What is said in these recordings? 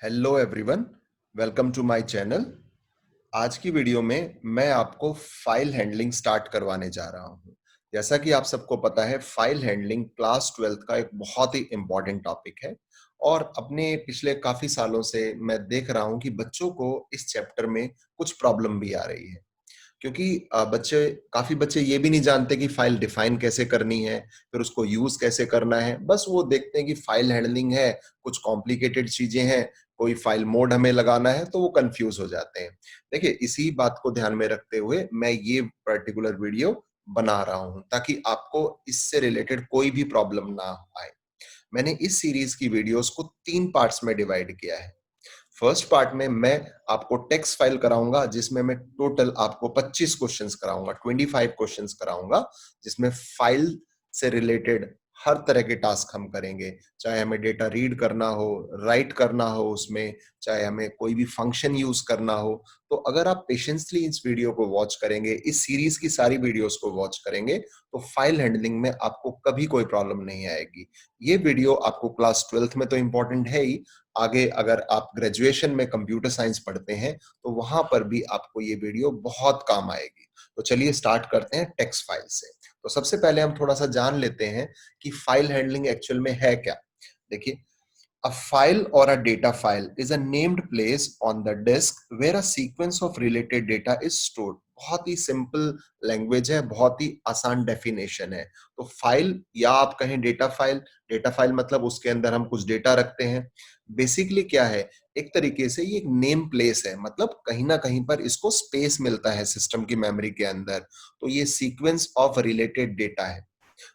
Hello everyone, welcome to my channel. आज की video में मैं आपको फाइल हैंडलिंग स्टार्ट करवाने जा रहा हूं। जैसा कि आप सबको पता है, फाइल हैंडलिंग क्लास 12th का एक बहुत ही इम्पोर्टेंट टॉपिक है और अपने पिछले काफी सालों से मैं देख रहा हूं कि बच्चों को इस चैप्टर में कुछ प्रॉब्लम भी आ रही है। क्योंकि काफी बच्चे ये भी नहीं जानते कि फाइल डिफाइन कैसे करनी है, फिर उसको यूज कैसे करना है। बस वो देखते हैं कि फाइल हैंडलिंग है, कुछ कॉम्प्लिकेटेड चीजें हैं, कोई फाइल मोड हमें लगाना है, तो वो कंफ्यूज हो जाते हैं। देखिए, इसी बात को ध्यान में रखते हुए मैं ये पर्टिकुलर वीडियो बना रहा हूं ताकि आपको इससे रिलेटेड कोई भी प्रॉब्लम ना आए। मैंने इस सीरीज की वीडियोस को 3 पार्ट्स में डिवाइड किया है। फर्स्ट पार्ट में मैं आपको टेक्स्ट फाइल कराऊंगा, जिसमें मैं टोटल आपको 25 क्वेश्चंस कराऊंगा, 25 क्वेश्चंस कराऊंगा, जिसमें फाइल से रिलेटेड हर तरह के टास्क हम करेंगे। चाहे हमें डेटा रीड करना हो, राइट करना हो उसमें, चाहे हमें कोई भी फंक्शन यूज करना हो। तो अगर आप पेशेंसली इस वीडियो को वॉच करेंगे, इस सीरीज की सारी वीडियोस को वॉच करेंगे, तो फाइल हैंडलिंग में आपको कभी कोई प्रॉब्लम नहीं आएगी। ये वीडियो आपको क्लास 12th में तो इंपॉर्टेंट है ही, आगे अगर आप ग्रेजुएशन में कंप्यूटर साइंस पढ़ते हैं तो वहां पर भी आपको ये वीडियो बहुत काम आएगी। तो चलिए स्टार्ट करते हैं टेक्स्ट फाइल से। तो सबसे पहले हम थोड़ा सा जान लेते हैं कि फाइल हैंडलिंग एक्चुअल में है क्या। देखिए, a file or a data file is a named place on the disk where a sequence of related data is stored। बहुत ही सिंपल लैंग्वेज है, बहुत ही आसान डेफिनेशन है। तो फाइल या आप कहें डेटा फाइल मतलब उसके अंदर हम कुछ डेटा रखते हैं। बेसिकली क्या है, एक तरीके से ये एक नेम प्लेस है, मतलब कहीं ना कहीं पर इसको स्पेस मिलता है सिस्टम की मेमोरी के अंदर। तो ये सीक्वेंस ऑफ रिलेटेड डेटा है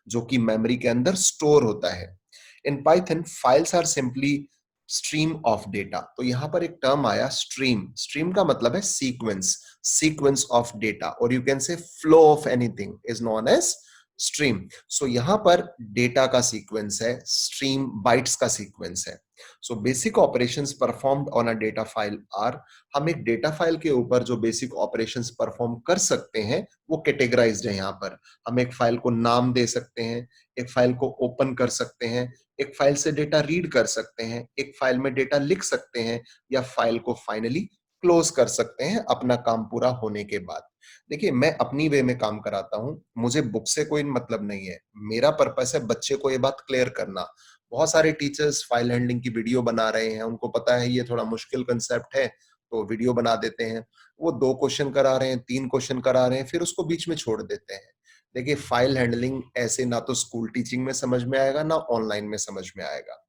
जो कि मेमोरी के अंदर स्टोर होता है। In Python files are simply stream of data. तो यहां पर एक टर्म आया स्ट्रीम। स्ट्रीम का मतलब है सीक्वेंस, सीक्वेंस ऑफ डेटा, और you can say flow of anything is known as stream. So यहां पर डेटा का सीक्वेंस है, स्ट्रीम बाइट्स का सीक्वेंस है। So basic operations performed on a data file are, हम एक डेटा फाइल के ऊपर जो बेसिक ऑपरेशंस परफॉर्म कर सकते हैं वो कैटेगराइज्ड है। यहाँ पर हम एक फाइल को नाम दे सकते हैं, एक फाइल को ओपन कर सकते हैं, एक फाइल से डेटा रीड कर सकते हैं, एक फाइल में डेटा लिख सकते हैं, या फाइल को फाइनली क्लोज कर सकते हैं अपना काम पूरा होने के बाद। देखिए, मैं अपनी वे में काम कराता हूं, मुझे बुक से कोई मतलब नहीं है। मेरा पर्पस है बच्चे को ये बात क्लियर करना। बहुत सारे टीचर्स फाइल हैंडलिंग की वीडियो बना रहे हैं, उनको पता है ये थोड़ा मुश्किल कंसेप्ट है, तो वीडियो बना देते हैं। वो 2 क्वेश्चन करा रहे हैं, 3 क्वेश्चन करा रहे हैं, फिर उसको बीच में छोड़ देते हैं। देखिए, फाइल हैंडलिंग ऐसे ना तो स्कूल टीचिंग में समझ में आएगा, ना ऑनलाइन में समझ में आएगा।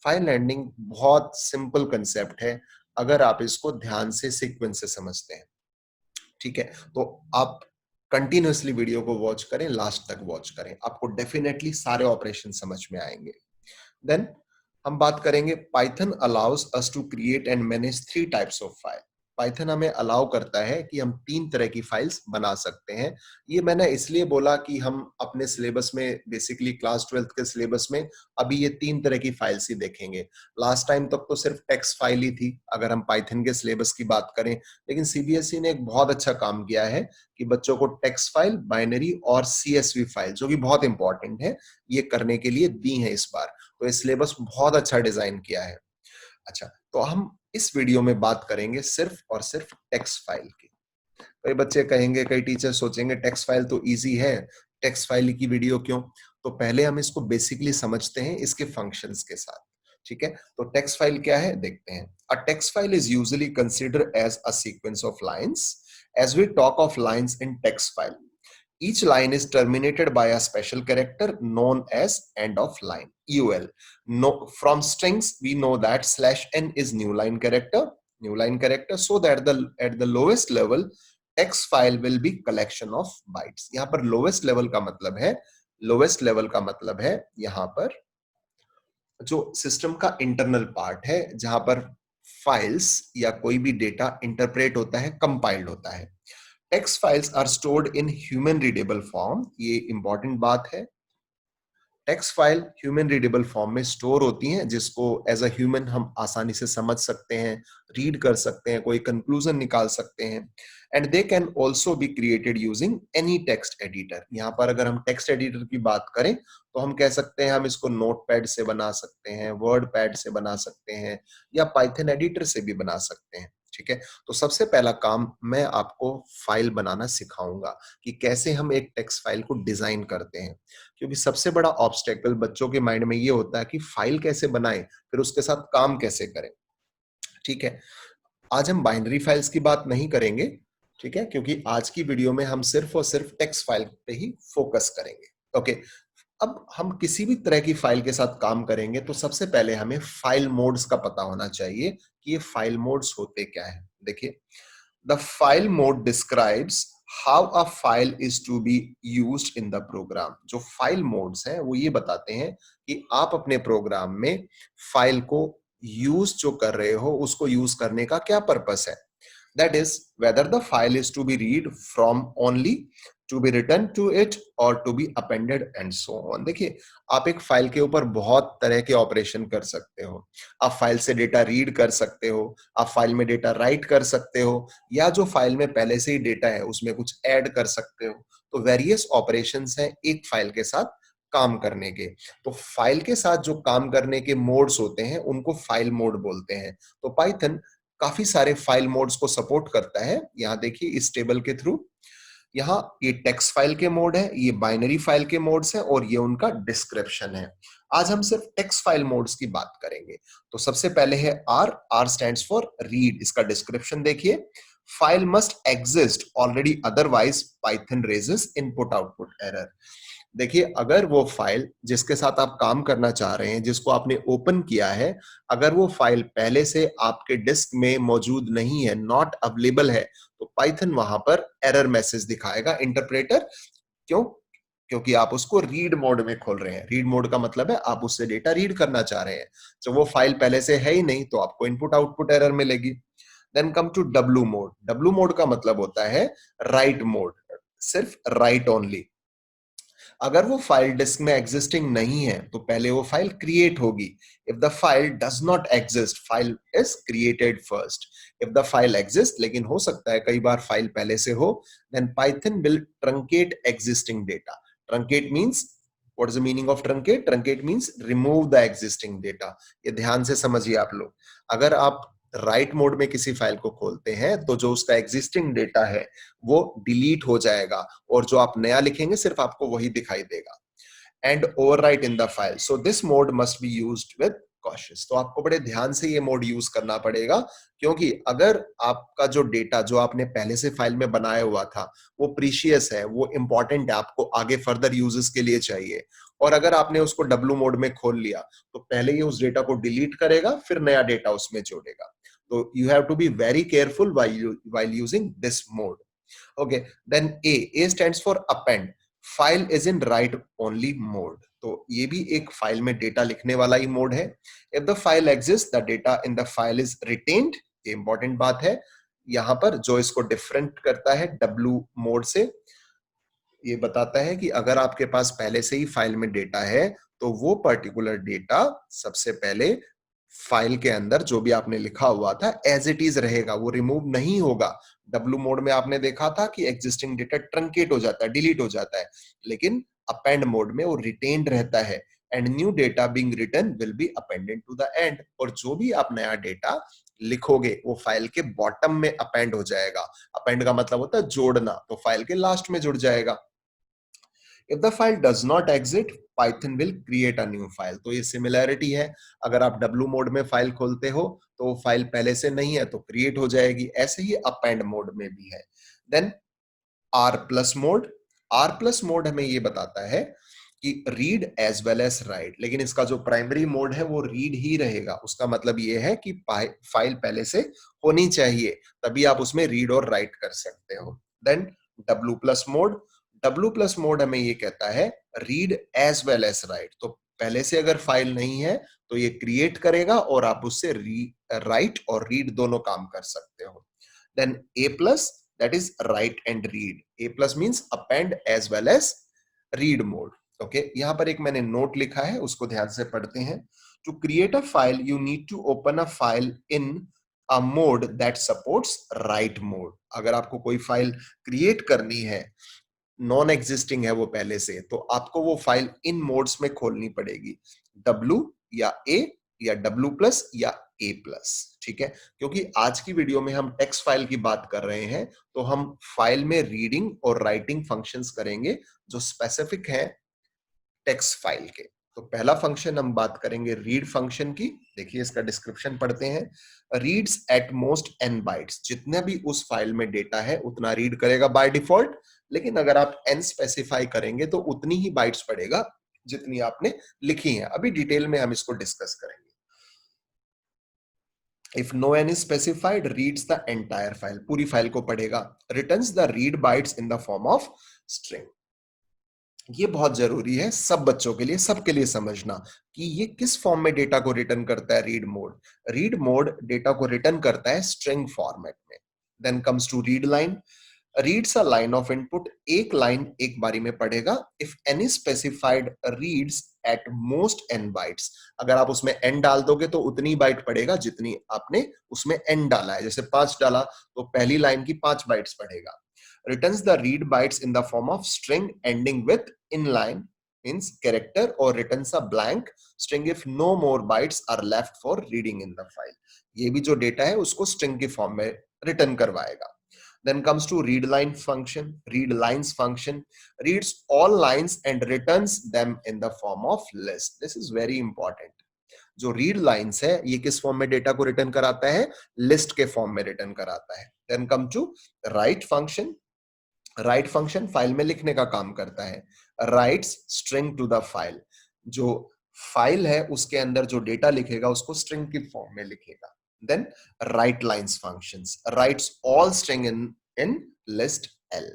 फाइल हैंडलिंग बहुत सिंपल कंसेप्ट है अगर आप इसको ध्यान से सीक्वेंस से समझते हैं। ठीक है, तो आप कंटिन्यूअसली वीडियो को वॉच करें, लास्ट तक वॉच करें, आपको डेफिनेटली सारे ऑपरेशन समझ में आएंगे। देन हम बात करेंगे, Python allows us to create and manage 3 types of file. Python हमें अलाउ करता है कि हम 3 तरह की फाइल्स बना सकते हैं। ये मैंने इसलिए बोला कि हम अपने सिलेबस में, बेसिकली क्लास 12th के सिलेबस में, अभी ये 3 तरह की फाइल्स ही देखेंगे। लास्ट टाइम तक तो सिर्फ टेक्स्ट फाइल ही थी अगर हम पाइथन के सिलेबस की बात करें। लेकिन सीबीएसई ने एक बहुत अच्छा काम किया है कि बच्चों को टेक्स्ट फाइल, बाइनरी और सीएसवी फाइल, जो कि बहुत इंपॉर्टेंट है, ये करने के लिए दी है इस बार। तो ये सिलेबस बहुत अच्छा डिजाइन किया है। अच्छा, तो हम इस वीडियो में बात करेंगे सिर्फ और सिर्फ टेक्स्ट फाइल की। कई बच्चे कहेंगे, कई टीचर सोचेंगे टेक्स्ट फाइल तो इजी है, टेक्स्ट फाइल की वीडियो क्यों। तो पहले हम इसको बेसिकली समझते हैं इसके फंक्शंस के साथ। ठीक है, तो टेक्स्ट फाइल क्या है देखते हैं। A text file is usually considered as a sequence of lines. As we talk of lines in text file, each line is terminated by a special character known as end of line, EOL. No, from strings we know that /n is new line character, so that the at the lowest level text file will be collection of bytes। यहाँ पर lowest level का मतलब है, यहाँ पर जो system का internal part है, जहां पर फाइल्स या कोई भी डेटा इंटरप्रेट होता है, कंपाइल्ड होता है। Text files are stored in human readable form, ये इंपॉर्टेंट बात है। Text file human readable form में स्टोर होती हैं, जिसको एज अ ह्यूमन हम आसानी से समझ सकते हैं, रीड कर सकते हैं, कोई कंक्लूजन निकाल सकते हैं। And they can also be created using any text editor. यहाँ पर अगर हम टेक्स्ट एडिटर की बात करें तो हम कह सकते हैं हम इसको नोटपैड से बना सकते हैं, वर्ड पैड से बना सकते हैं, या पाइथन एडिटर से भी बना सकते हैं। ठीक है, तो सबसे पहला काम मैं आपको फाइल बनाना सिखाऊंगा कि कैसे हम एक टेक्स्ट फाइल को डिजाइन करते हैं, क्योंकि सबसे बड़ा ऑब्स्टेकल बच्चों के माइंड में ये होता है कि फाइल कैसे बनाएं, फिर उसके साथ काम कैसे करें। ठीक है, आज हम बाइनरी फाइल्स की बात नहीं करेंगे, ठीक है, क्योंकि आज की वीडियो में हम सिर्फ और सिर्फ टेक्स्ट फाइल पे ही फोकस करेंगे। ओके, अब हम किसी भी तरह की फाइल के साथ काम करेंगे तो सबसे पहले हमें फाइल मोड्स का पता होना चाहिए कि ये फाइल मोड्स होते क्या है। देखिए, the file mode describes how a file is to be used in the program. जो फाइल मोड्स हैं वो ये बताते हैं कि आप अपने प्रोग्राम में फाइल को यूज जो कर रहे हो उसको यूज करने का क्या पर्पस है। That is, whether the file is to be read from only, to be written to it, or to be appended and so on। देखिए, आप एक फाइल के ऊपर बहुत तरह के ऑपरेशन कर सकते हो। आप फाइल से डेटा रीड कर सकते हो, आप फाइल में डेटा राइट कर सकते हो, या जो फाइल में पहले से ही डेटा है उसमें कुछ ऐड कर सकते हो। तो वेरियस ऑपरेशंस हैं एक फाइल के साथ काम करने के। तो फाइल के साथ जो काम करने के मोड्स होते हैं उनको फाइल मोड बोलते हैं। तो पाइथन काफी सारे फाइल मोड्स को सपोर्ट करता है। यहाँ देखिए इस टेबल के थ्रू, यहाँ ये टेक्स्ट फाइल के मोड है, ये बाइनरी फाइल के मोड्स है, और ये उनका डिस्क्रिप्शन है। आज हम सिर्फ टेक्स्ट फाइल मोड्स की बात करेंगे। तो सबसे पहले है r. R stands for read. इसका डिस्क्रिप्शन देखिए, file must exist already, otherwise Python raises input output error. देखिए, अगर वो फाइल जिसके साथ आप काम करना चाह रहे हैं, जिसको आपने ओपन किया है, अगर वो फाइल पहले से आपके डिस्क में मौजूद नहीं है, नॉट अवेलेबल है, तो पाइथन वहां पर एरर मैसेज दिखाएगा इंटरप्रेटर। क्यों? क्योंकि आप उसको रीड मोड में खोल रहे हैं। रीड मोड का मतलब है आप उससे डेटा रीड करना चाह रहे हैं। जब वो फाइल पहले से है ही नहीं तो आपको इनपुट आउटपुट एरर मिलेगी। देन कम टू डब्लू मोड। डब्लू मोड का मतलब होता है राइट मोड, सिर्फ राइट ओनली। अगर वो फाइल डिस्क में एग्जिस्टिंग नहीं है तो पहले वो फाइल क्रिएट होगी। If the file does not exist, file is created first. If the file exist, लेकिन हो सकता है कई बार फाइल पहले से हो, then Python will truncate existing data. Truncate means, what is the meaning of truncate? Truncate means remove the existing data. ये ध्यान से समझिए आप लोग। अगर आप राइट मोड में किसी फाइल को खोलते हैं तो जो उसका एग्जिस्टिंग डेटा है वो डिलीट हो जाएगा, और जो आप नया लिखेंगे सिर्फ आपको वही दिखाई देगा। And overwrite in the file, so this mode must be used with cautious. तो आपको बड़े ध्यान से ये मोड यूज करना पड़ेगा, क्योंकि अगर आपका जो डेटा जो आपने पहले से फाइल में बनाया हुआ था वो प्रीशियस है, वो इंपॉर्टेंट है, आपको आगे फर्दर यूजेस के लिए चाहिए, और अगर आपने उसको डब्लू मोड में खोल लिया तो पहले ही उस डेटा को डिलीट करेगा, फिर नया डेटा उसमें जोड़ेगा। तो you have to be very careful while using this mode. Okay, then A stands for append. File is in right only mode. तो ये भी एक फाइल में डेटा लिखने वाला ही मोड है। If the file exist, the data in the file is retained. ये important बात है। यहां पर जो इसको डिफरेंट करता है डब्लू मोड से, ये बताता है कि अगर आपके पास पहले से ही फाइल में डेटा है तो वो पर्टिकुलर डेटा सबसे पहले फाइल के अंदर जो भी आपने लिखा हुआ था एज इट इज रहेगा, वो रिमूव नहीं होगा। डब्लू मोड में आपने देखा था कि एग्जिस्टिंग डेटा ट्रंकेट हो जाता है, डिलीट हो जाता है, लेकिन अपेंड मोड में वो रिटेन्ड रहता है। And new data being written will be appended to the end. और जो भी आप नया डेटा लिखोगे वो फाइल के बॉटम में अपेंड हो जाएगा। अपेंड का मतलब होता है जोड़ना, तो फाइल के लास्ट में जुड़ जाएगा। If the file does not exist, Python will create a new file। तो ये सिमिलैरिटी है। अगर आप W मोड में फाइल खोलते हो तो फाइल पहले से नहीं है तो क्रिएट हो जाएगी। ऐसे ही अपेंड मोड में भी है। Then R plus mode. R plus mode हमें ये बताता है कि read as well as write, लेकिन इसका जो प्राइमरी मोड है वो रीड ही रहेगा। उसका मतलब ये है कि फाइल पहले से होनी चाहिए, तभी आप उसमें रीड और राइट कर सकते हो। Then W plus mode. W plus mode हमें ये कहता है read as well as write. तो पहले से अगर फाइल नहीं है तो ये क्रिएट करेगा और आप उससे राइट और रीड दोनों काम कर सकते हो। Then A plus, that is write and read. A plus means append as well as read mode. Okay, यहाँ पर एक मैंने नोट लिखा है, उसको ध्यान से पढ़ते हैं। To create a file you need to open a file in a mode that supports write mode. अगर आपको कोई फाइल क्रिएट करनी है, नॉन एग्जिस्टिंग है वो पहले से, तो आपको वो फाइल इन मोड्स में खोलनी पड़ेगी, डब्ल्यू या ए या डब्ल्यू प्लस या ए प्लस। ठीक है, क्योंकि आज की वीडियो में हम टेक्स्ट फाइल की बात कर रहे हैं, तो हम फाइल में रीडिंग और राइटिंग फंक्शंस करेंगे जो स्पेसिफिक है टेक्स्ट फाइल के। तो पहला फंक्शन हम बात करेंगे रीड फंक्शन की। देखिए इसका डिस्क्रिप्शन पढ़ते हैं। Reads at most n bytes, जितने भी उस फाइल में डेटा है उतना रीड करेगा बाय डिफॉल्ट, लेकिन अगर आप एन स्पेसिफाई करेंगे तो उतनी ही बाइट्स पढ़ेगा जितनी आपने लिखी है। अभी डिटेल में हम इसको डिस्कस करेंगे। If no n is specified, reads the entire file, पूरी फाइल को पढ़ेगा। Returns the read bytes in the form of string. ये बहुत जरूरी है सब बच्चों के लिए, सबके लिए समझना कि ये किस फॉर्म में डेटा को रिटर्न करता है। Read mode, read mode data को रिटर्न करता है स्ट्रिंग फॉर्मेट में। Then comes to read line. Reads a line of input, एक लाइन एक बारी में पढ़ेगा। If any specified, reads at most n bytes, अगर आप उसमें एन डाल दोगे तो उतनी बाइट पढ़ेगा जितनी आपने उसमें एन डाला है। जैसे 5 डाला तो पहली लाइन की 5 बाइट्स पढ़ेगा। Returns the read bytes in the form of string ending with inline, means character, or returns a blank string if no more bytes are left for reading in the file. ये भी जो data है उसको string के form में return करवाएगा। Then comes to read line function. Read lines function reads all lines and returns them in the form of list. This is very important. जो read lines है ये किस फॉर्म में डेटा को return कराता है? लिस्ट के फॉर्म में रिटर्न कराता है। Then come to write function. Write function file में लिखने का काम करता है। Writes string to the file, जो फाइल है उसके अंदर जो डेटा लिखेगा उसको स्ट्रिंग की फॉर्म में लिखेगा। Then write lines functions writes all string in list l.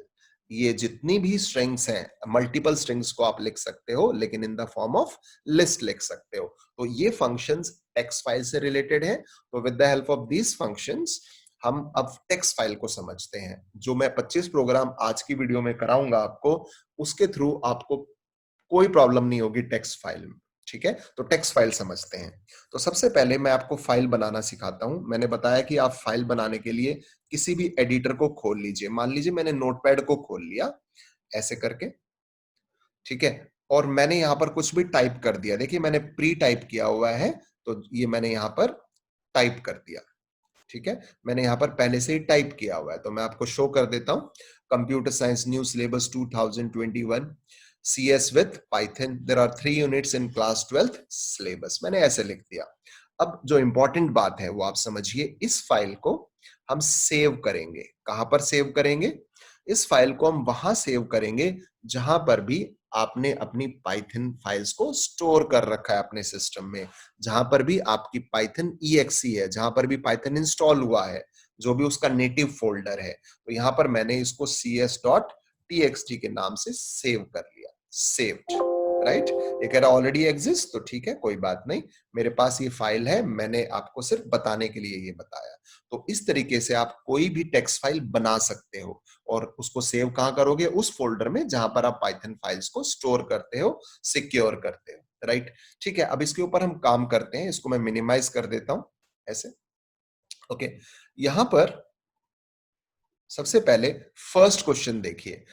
ये जितनी भी स्ट्रिंग्स हैं, मल्टीपल स्ट्रिंग्स को आप लिख सकते हो, लेकिन in the form of list लिख सकते हो। तो ये फंक्शंस टेक्स्ट फाइल से रिलेटेड है। तो with the help of these functions हम अब टेक्स्ट फाइल को समझते हैं। जो मैं 25 प्रोग्राम आज की वीडियो में कराऊंगा आपको, उसके थ्रू आपको कोई प्रॉब्लम नहीं होगी टेक्स्ट फाइल में। ठीक है, तो टेक्स्ट फाइल समझते हैं। तो सबसे पहले मैं आपको फाइल बनाना सिखाता हूं। मैंने बताया कि आप फाइल बनाने के लिए किसी भी एडिटर को खोल लीजिए। मान लीजिए मैंने नोटपैड को खोल लिया ऐसे करके, ठीक है, और मैंने यहां पर कुछ भी टाइप कर दिया। देखिए मैंने प्री टाइप किया हुआ है, तो ये मैंने यहां पर टाइप कर दिया। ठीक है, मैंने यहां पर पहले से ही टाइप किया हुआ है, तो मैं आपको शो कर देता हूं। Computer science new syllabus 2021 CS with Python, there are 3 units in class 12th syllabus, मैंने ऐसे लिख दिया। अब जो इंपॉर्टेंट बात है वो आप समझिए, इस फाइल को हम सेव करेंगे। कहां पर सेव करेंगे? इस फाइल को हम वहां सेव करेंगे जहां पर भी आपने अपनी पाइथन फाइल्स को स्टोर कर रखा है अपने सिस्टम में। जहां पर भी आपकी पाइथन EXE है, जहां पर भी पाइथन इंस्टॉल हुआ है, जो भी उसका नेटिव फोल्डर है, तो यहां पर मैंने इसको cs.txt के नाम से सेव कर लिया। Saved, right. ये कह रहा ऑलरेडी एग्जिस्ट, तो ठीक है कोई बात नहीं, मेरे पास ये फाइल है, मैंने आपको सिर्फ बताने के लिए ये बताया। तो इस तरीके से आप कोई भी टेक्स्ट फाइल बना सकते हो और उसको सेव कहां करोगे? उस फोल्डर में जहां पर आप पाइथन फाइल्स को स्टोर करते हो, सिक्योर करते हो, राइट। ठीक है, अब इसके ऊपर हम काम करते हैं। इसको मैं मिनिमाइज कर देता हूं ऐसे। ओके, यहां पर सबसे पहले फर्स्ट क्वेश्चन देखिए।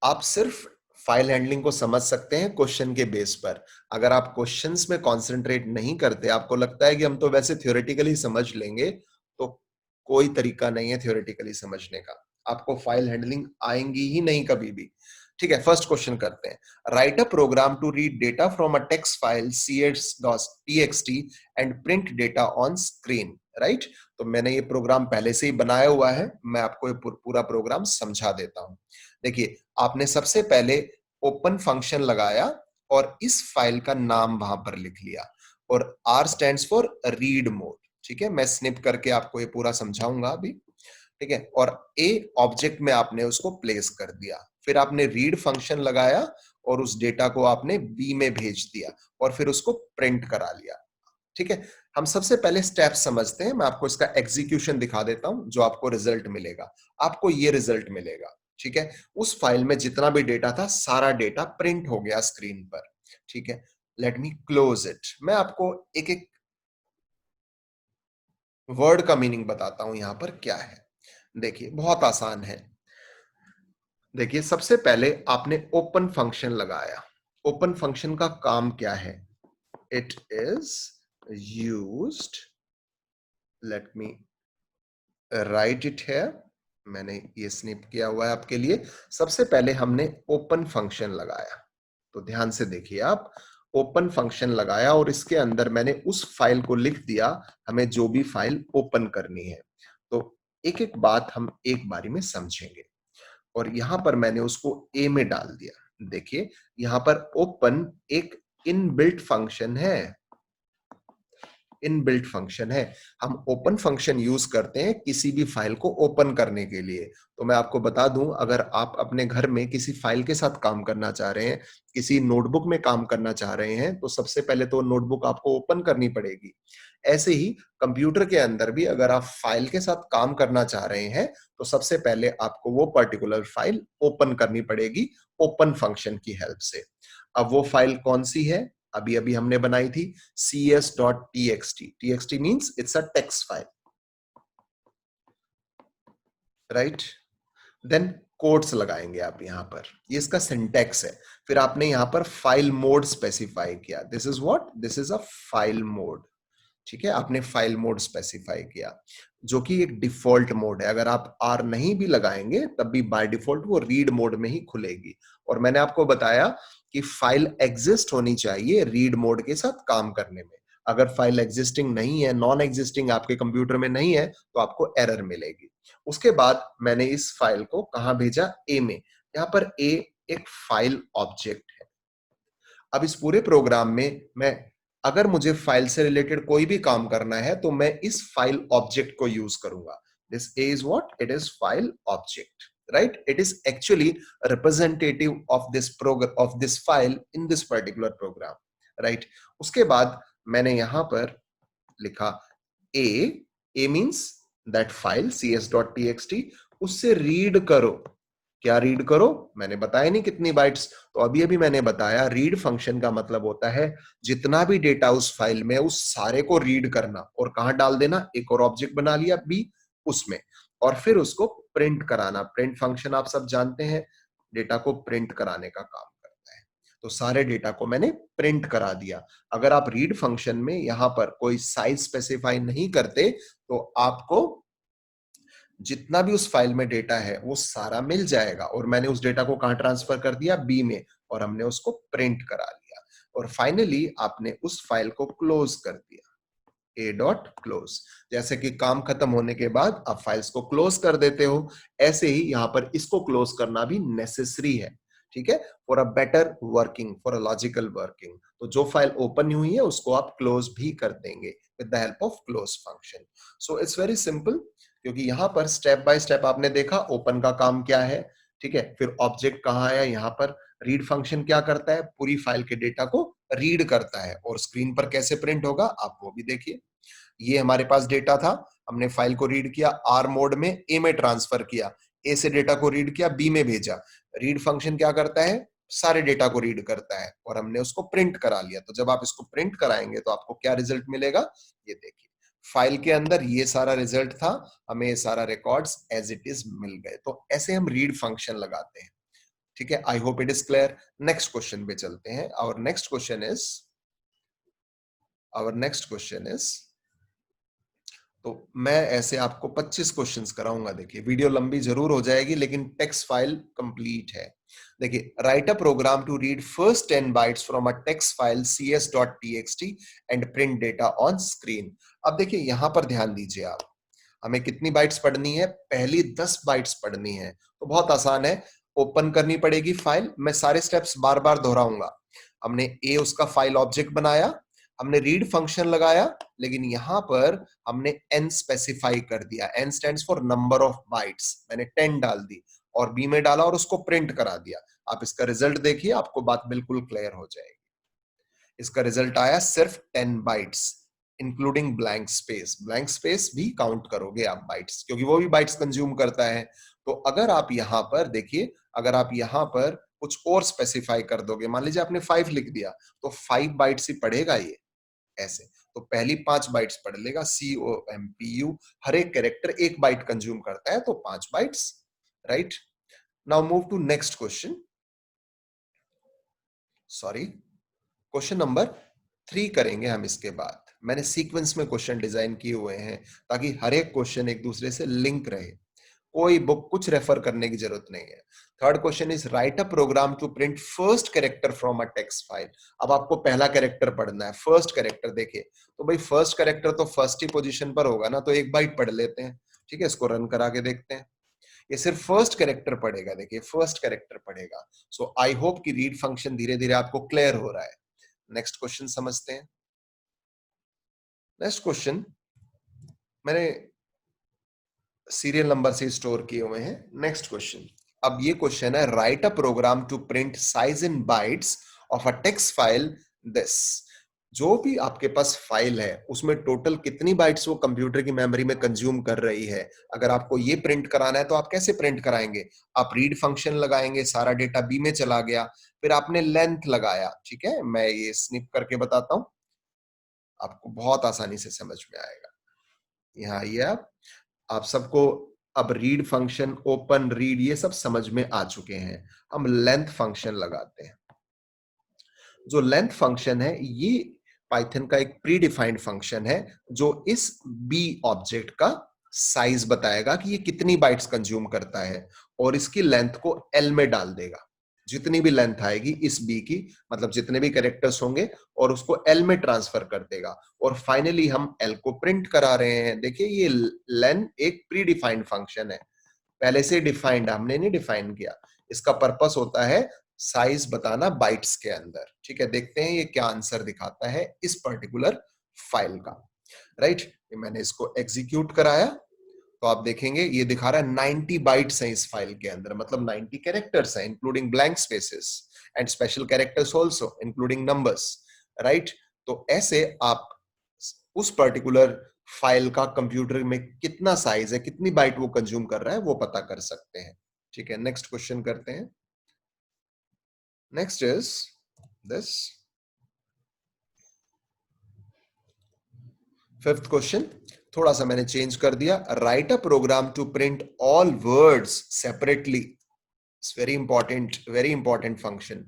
आप सिर्फ फाइल हैंडलिंग को समझ सकते हैं क्वेश्चन के बेस पर। अगर आप क्वेश्चंस में कंसंट्रेट नहीं करते, आपको लगता है कि हम तो वैसे थ्योरेटिकली समझ लेंगे, तो कोई तरीका नहीं है थ्योरेटिकली समझने का। आपको फाइल हैंडलिंग आएंगी ही नहीं कभी भी। ठीक है, फर्स्ट क्वेश्चन करते हैं। Write a program to read data from a text file cs.txt and print data on screen, right. तो मैंने ये प्रोग्राम पहले से ही बनाया हुआ है, मैं आपको ये पूरा प्रोग्राम समझा देता हूं। देखिए, आपने सबसे पहले ओपन फंक्शन लगाया और इस फाइल का नाम वहां पर लिख लिया, और R stands for read mode. ठीक है, मैं स्निप करके आपको ये पूरा समझाऊंगा अभी। ठीक है, और A ऑब्जेक्ट में आपने उसको प्लेस कर दिया। फिर आपने रीड फंक्शन लगाया और उस डेटा को आपने B में भेज दिया और फिर उसको प्रिंट करा लिया। ठीक है, हम सबसे पहले स्टेप समझते हैं। मैं आपको इसका एग्जीक्यूशन दिखा देता हूं, जो आपको रिजल्ट मिलेगा। आपको ये रिजल्ट मिलेगा। ठीक है, उस फाइल में जितना भी डेटा था सारा डेटा प्रिंट हो गया स्क्रीन पर। ठीक है, लेट मी क्लोज इट। मैं आपको एक एक वर्ड का मीनिंग बताता हूं यहां पर क्या है। देखिए बहुत आसान है। देखिए सबसे पहले आपने ओपन फंक्शन लगाया। ओपन फंक्शन का काम क्या है? It is used, let me right it है, मैंने ये स्निप किया हुआ है आपके लिए। सबसे पहले हमने ओपन फंक्शन लगाया, तो ध्यान से देखिए आप। ओपन फंक्शन लगाया और इसके अंदर मैंने उस फाइल को लिख दिया, हमें जो भी फाइल ओपन करनी है। तो एक एक बात हम एक बारी में समझेंगे। और यहां पर मैंने उसको ए में डाल दिया। देखिए यहां पर ओपन एक इनबिल्ट फंक्शन है, इनबिल्ट फंक्शन है। हम ओपन फंक्शन यूज करते हैं किसी भी फाइल को ओपन करने के लिए। तो मैं आपको बता दूं, अगर आप अपने घर में किसी फाइल के साथ काम करना चाह रहे हैं, किसी नोटबुक में काम करना चाह रहे हैं, तो सबसे पहले तो नोटबुक आपको ओपन करनी पड़ेगी। ऐसे ही कंप्यूटर के अंदर भी अगर आप फाइल के साथ काम करना चाह रहे हैं, तो सबसे पहले आपको वो पर्टिकुलर फाइल ओपन करनी पड़ेगी ओपन फंक्शन की हेल्प से। अब वो फाइल कौन सी है? अभी अभी हमने बनाई थी cs.txt। txt means it's a text file, right? Then quotes लगाएंगे आप यहां पर, ये इसका सिंटैक्स है। फिर आपने यहां पर फाइल मोड स्पेसिफाई किया। This is what? This is a file mode. ठीक है, आपने फाइल मोड स्पेसिफाई किया, जो कि एक डिफॉल्ट मोड है। अगर आप आर नहीं भी लगाएंगे तब भी बाय डिफॉल्ट वो रीड मोड में ही खुलेगी। और मैंने आपको बताया कि फाइल एग्जिस्ट होनी चाहिए रीड मोड के साथ काम करने में। अगर फाइल एग्जिस्टिंग नहीं है, नॉन एग्जिस्टिंग आपके कंप्यूटर में नहीं है, तो आपको एरर मिलेगी। उसके बाद मैंने इस फाइल को कहां भेजा? ए में। यहां पर ए एक फाइल ऑब्जेक्ट है। अब इस पूरे प्रोग्राम में मैं, अगर मुझे फाइल से रिलेटेड कोई भी काम करना है, तो मैं इस फाइल ऑब्जेक्ट को यूज करूंगा। This is what? It is file object, right? It is actually representative of this program, of this file in this particular program, right? उसके बाद मैंने यहां पर लिखा a. A means that file cs.txt, उससे read करो। क्या रीड करो? मैंने बताया नहीं कितनी बाइट्स। तो अभी अभी मैंने बताया, रीड फंक्शन का मतलब होता है जितना भी डेटा उस फाइल में उस सारे को रीड करना और कहां डाल देना? एक और ऑब्जेक्ट बना लिया बी उसमें, और फिर उसको प्रिंट कराना। प्रिंट फंक्शन आप सब जानते हैं, डेटा को प्रिंट कराने का काम करता है। तो सारे डेटा को मैंने प्रिंट करा दिया। अगर आप रीड फंक्शन में यहां पर कोई साइज स्पेसिफाई नहीं करते, तो आपको जितना भी उस फाइल में डेटा है वो सारा मिल जाएगा। और मैंने उस डेटा को कहां ट्रांसफर कर दिया? बी में, और हमने उसको प्रिंट करा लिया। और फाइनली आपने उस फाइल को क्लोज कर दिया, ए डॉट क्लोज। जैसे कि काम खत्म होने के बाद आप फाइल्स को क्लोज कर देते हो, ऐसे ही यहां पर इसको क्लोज करना भी नेसेसरी है। ठीक है, for a better working, for a logical working. तो जो फाइल ओपन हुई है उसको आप क्लोज भी कर देंगे with the help of close function. So it's very simple, क्योंकि यहां पर स्टेप बाय स्टेप आपने देखा ओपन का काम क्या है। ठीक है, फिर ऑब्जेक्ट कहां है? यहां पर रीड फंक्शन क्या करता है? पूरी फाइल के डेटा को रीड करता है, और स्क्रीन पर कैसे प्रिंट होगा आप वो भी देखिए। ये हमारे पास डेटा था, हमने फाइल को रीड किया, आर मोड में ए में ट्रांसफर किया, ए से डेटा को रीड किया, बी में भेजा। रीड फंक्शन क्या करता है? सारे डेटा को रीड करता है, और हमने उसको प्रिंट करा लिया। तो जब आप इसको प्रिंट कराएंगे तो आपको क्या रिजल्ट मिलेगा? ये देखिए, फाइल के अंदर ये सारा रिजल्ट था, हमें ये सारा रिकॉर्ड्स एज इट इज मिल गए। तो ऐसे हम रीड फंक्शन लगाते हैं। ठीक है, आई hope it is clear. Next question पे चलते हैं। आवर नेक्स्ट क्वेश्चन इज, तो मैं ऐसे आपको 25 क्वेश्चंस कराऊंगा। देखिए वीडियो लंबी जरूर हो जाएगी, लेकिन टेक्स्ट फाइल कंप्लीट है। देखिए, write a program to read first 10 bytes from a text file cs.txt and print data on screen. अब देखिए यहां पर ध्यान दीजिए आप, हमें कितनी बाइट्स पढ़नी है? पहली 10 बाइट्स पढ़नी है। तो बहुत आसान है, ओपन करनी पड़ेगी फाइल। मैं सारे स्टेप्स बार बार दोहराऊंगा। हमने ए उसका फाइल ऑब्जेक्ट बनाया, हमने रीड फंक्शन लगाया, लेकिन यहां पर हमने एन स्पेसिफाई कर दिया। N stands for number of bytes, मैंने 10 डाल दी और बी में डाला और उसको प्रिंट करा दिया। आप इसका रिजल्ट देखिए, आपको बात बिल्कुल क्लियर हो जाएगी। इसका रिजल्ट आया सिर्फ 10 बाइट्स। इंक्लूडिंग ब्लैंक स्पेस भी काउंट करोगे आप बाइट्स, क्योंकि वो भी बाइट्स कंज्यूम करता है। तो अगर आप यहां पर देखिए, अगर आप यहां पर कुछ और स्पेसिफाई कर दोगे, मान लीजिए आपने 5 लिख दिया, तो 5 बाइट्स ही पढ़ेगा ये, ऐसे। तो पहली 5 बाइट्स पढ़ लेगा, COMPU, हर एक कैरेक्टर 1 बाइट कंज्यूम करता है, तो 5 bytes, right. Now move to next question, sorry, question number 3 करेंगे हम इसके बाद। मैंने सीक्वेंस में क्वेश्चन डिजाइन किए हुए हैं ताकि हर एक क्वेश्चन एक दूसरे से लिंक रहे, कोई बुक कुछ रेफर करने की जरूरत नहीं है। Third question is write a program to print first character from a text file. अब आपको पहला कैरेक्टर पढ़ना है, फर्स्ट कैरेक्टर। देखिए, तो भाई फर्स्ट कैरेक्टर तो फर्स्ट ही पोजीशन पर होगा ना, तो 1 बाइट पढ़ लेते हैं। ठीक है, इसको रन करा के देखते हैं। ये सिर्फ फर्स्ट कैरेक्टर पढ़ेगा, देखिए फर्स्ट कैरेक्टर पढ़ेगा। सो आई होप कि रीड फंक्शन धीरे धीरे आपको क्लियर हो रहा है। नेक्स्ट क्वेश्चन समझते हैं। नेक्स्ट क्वेश्चन मैंने सीरियल नंबर से स्टोर किए हुए हैं। नेक्स्ट क्वेश्चन, अब ये क्वेश्चन है, write a program to print size in bytes of a text file this. जो भी आपके पास फाइल है उसमें टोटल कितनी बाइट्स वो कंप्यूटर की मेमोरी में कंज्यूम कर रही है। अगर आपको ये प्रिंट कराना है तो आप कैसे प्रिंट कराएंगे? आप रीड फंक्शन लगाएंगे, सारा डेटा बी में चला गया, फिर आपने लेंथ लगाया। ठीक है, मैं ये स्निप करके बताता हूं, आपको बहुत आसानी से समझ में आएगा। यहाँ आइए आप सबको अब रीड फंक्शन, ओपन, रीड, ये सब समझ में आ चुके हैं। हम लेंथ फंक्शन लगाते हैं। जो लेंथ फंक्शन है ये पाइथन का एक प्री डिफाइंड फंक्शन है जो इस बी ऑब्जेक्ट का साइज बताएगा कि ये कितनी बाइट्स कंज्यूम करता है, और इसकी लेंथ को एल में डाल देगा। जितनी भी लेंथ आएगी इस बी की, मतलब जितने भी कैरेक्टर्स होंगे, और उसको एल में ट्रांसफर कर देगा। और फाइनली हम एल को प्रिंट करा रहे हैं। देखिए, ये लेन एक प्री डिफाइंड फंक्शन है, पहले से डिफाइंड, हमने नहीं डिफाइन किया। इसका पर्पस होता है साइज बताना बाइट्स के अंदर। ठीक है, देखते हैं ये क्या आंसर दिखाता है इस पर्टिकुलर फाइल का। राइट, मैंने इसको एग्जीक्यूट कराया तो आप देखेंगे ये दिखा रहा है 90 बाइट्स हैं इस फाइल के अंदर, मतलब 90 कैरेक्टर्स हैं including blank spaces and special characters also including numbers. Right, तो ऐसे आप उस पर्टिकुलर फाइल का कंप्यूटर में कितना साइज है, कितनी बाइट वो कंज्यूम कर रहा है, वो पता कर सकते हैं। ठीक है, नेक्स्ट क्वेश्चन करते हैं। Next is this, fifth question, थोड़ा सा मैंने चेंज कर दिया। Write a program to print all words separately. It's very important function,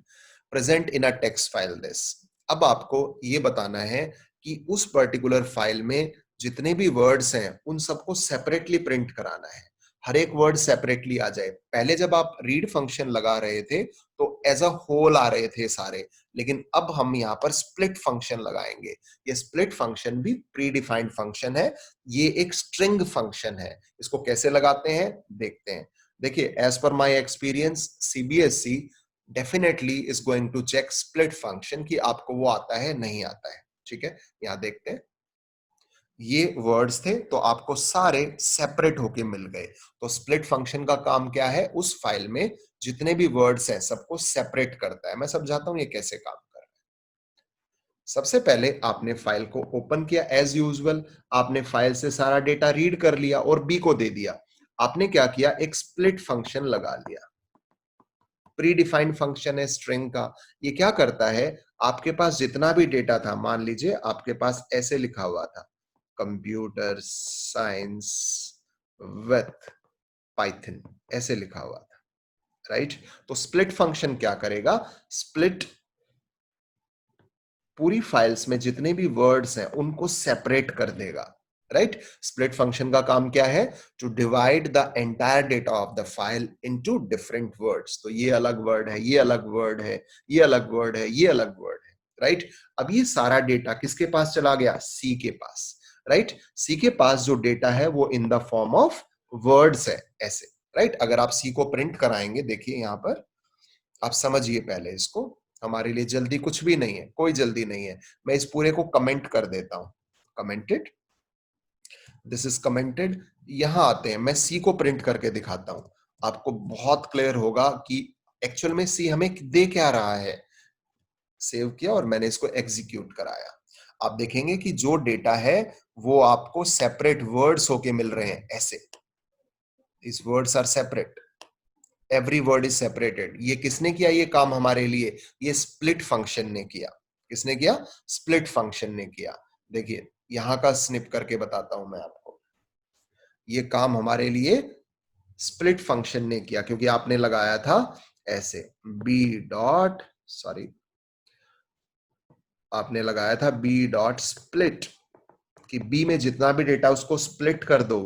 present in a text file this. अब आपको ये बताना है कि उस पर्टिकुलर फाइल में जितने भी वर्ड्स हैं उन सबको सेपरेटली प्रिंट कराना है, हर एक वर्ड सेपरेटली आ जाए। पहले जब आप रीड फंक्शन लगा रहे थे तो एज अ होल आ रहे थे सारे, लेकिन अब हम यहाँ पर स्प्लिट फंक्शन लगाएंगे। ये स्प्लिट फंक्शन भी प्री डिफाइंड फंक्शन है, ये एक स्ट्रिंग फंक्शन है। इसको कैसे लगाते हैं देखते हैं। देखिए, as per my experience CBSE definitely is going to check split function कि आपको वो आता है नहीं आता है। ठीक है, यहां देखते हैं, ये वर्ड्स थे तो आपको सारे सेपरेट होके मिल गए। तो स्प्लिट फंक्शन का काम क्या है, उस फाइल में जितने भी वर्ड्स हैं सबको सेपरेट करता है। मैं समझाता हूं ये कैसे काम कर रहा है। सबसे पहले आपने फाइल को ओपन किया, एज यूजुअल आपने फाइल से सारा डेटा रीड कर लिया और बी को दे दिया। आपने क्या किया, एक स्प्लिट फंक्शन लगा लिया। प्री डिफाइंड फंक्शन है स्ट्रिंग का। ये क्या करता है, आपके पास जितना भी डेटा था, मान लीजिए आपके पास ऐसे लिखा हुआ था, कंप्यूटर साइंस विथ पाइथन, ऐसे लिखा हुआ था। राइट, तो स्प्लिट फंक्शन क्या करेगा, स्प्लिट पूरी फाइल्स में जितने भी वर्ड्स हैं उनको सेपरेट कर देगा। राइट, स्प्लिट फंक्शन का काम क्या है, to divide the entire data of the file into different words. तो ये अलग वर्ड है, ये अलग वर्ड है, ये अलग वर्ड है, ये अलग वर्ड है। राइट, अब ये सारा डेटा किसके पास चला गया, सी के पास। राइट, सी के पास जो डेटा है वो इन द फॉर्म ऑफ वर्ड्स है, ऐसे। राइट, अगर आप सी को प्रिंट कराएंगे, देखिए यहां पर आप समझिए पहले इसको, हमारे लिए जल्दी कुछ भी नहीं है, कोई जल्दी नहीं है। मैं इस पूरे को कमेंट कर देता हूं, कमेंटेड, दिस इज कमेंटेड। यहां आते हैं, मैं सी को प्रिंट करके दिखाता हूं, आपको बहुत क्लियर होगा कि एक्चुअल में सी हमें दे क्या रहा है। सेव किया और मैंने इसको एग्जीक्यूट कराया। आप देखेंगे कि जो डेटा है वो आपको सेपरेट वर्ड्स होके मिल रहे हैं ऐसे, these words are separate, every word is separated। ये किसने किया ये काम हमारे लिए? ये स्प्लिट फंक्शन ने किया। किसने किया? स्प्लिट फंक्शन ने किया। देखिए यहां का स्निप करके बताता हूं मैं आपको। ये काम हमारे लिए स्प्लिट फंक्शन ने किया, क्योंकि आपने लगाया था ऐसे बी डॉट, सॉरी, आपने लगाया था बी डॉट स्प्लिट, कि बी में जितना भी डेटा उसको स्प्लिट कर दो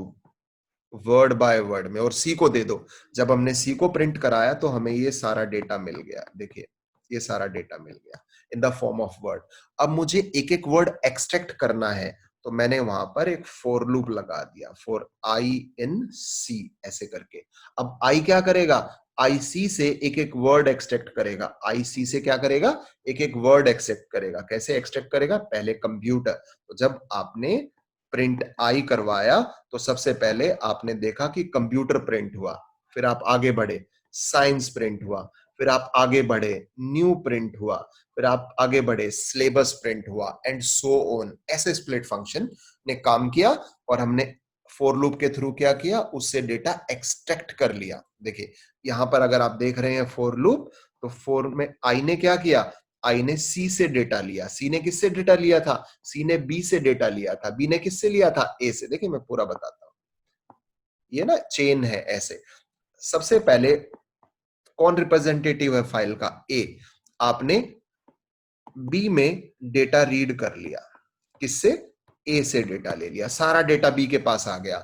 वर्ड बाय वर्ड में और सी को दे दो। जब हमने सी को प्रिंट कराया तो हमें ये सारा डेटा मिल गया। देखिए ये सारा डेटा मिल गया इन द फॉर्म ऑफ वर्ड। अब मुझे एक एक वर्ड एक्सट्रैक्ट करना है, तो मैंने वहां पर एक फॉर लूप लगा दिया, फॉर आई इन सी ऐसे करके। अब आई क्या करेगा? आई सी से एक एक वर्ड एक्सट्रैक्ट करेगा। आई सी से क्या करेगा? एक एक वर्ड एक्सट्रैक्ट करेगा। कैसे एक्सट्रैक्ट करेगा? पहले कंप्यूटर। तो जब आपने प्रिंट आई करवाया तो सबसे पहले आपने देखा कि कंप्यूटर प्रिंट हुआ, फिर आप आगे बढ़े, साइंस प्रिंट हुआ, फिर आप आगे बढ़े, न्यू प्रिंट हुआ, फिर आप आगे बढ़े, सिलेबस प्रिंट हुआ, एंड सो ऑन। ऐसे स्प्लिट फंक्शन ने काम किया और हमने फॉर लूप के थ्रू क्या किया? उससे डेटा एक्सट्रैक्ट कर लिया। देखिए यहां पर अगर आप देख रहे हैं फॉर लूप, तो फॉर में आई ने क्या किया? आई ने सी से डेटा लिया। सी ने किससे डेटा लिया था? सी ने बी से डेटा लिया था। बी ने किससे लिया था? ए से। देखिए मैं पूरा बताता हूं, ये ना चेन है ऐसे। सबसे पहले कौन रिप्रेजेंटेटिव है फाइल का? ए। आपने बी में डेटा रीड कर लिया, किससे? ए से डेटा ले लिया, सारा डेटा बी के पास आ गया,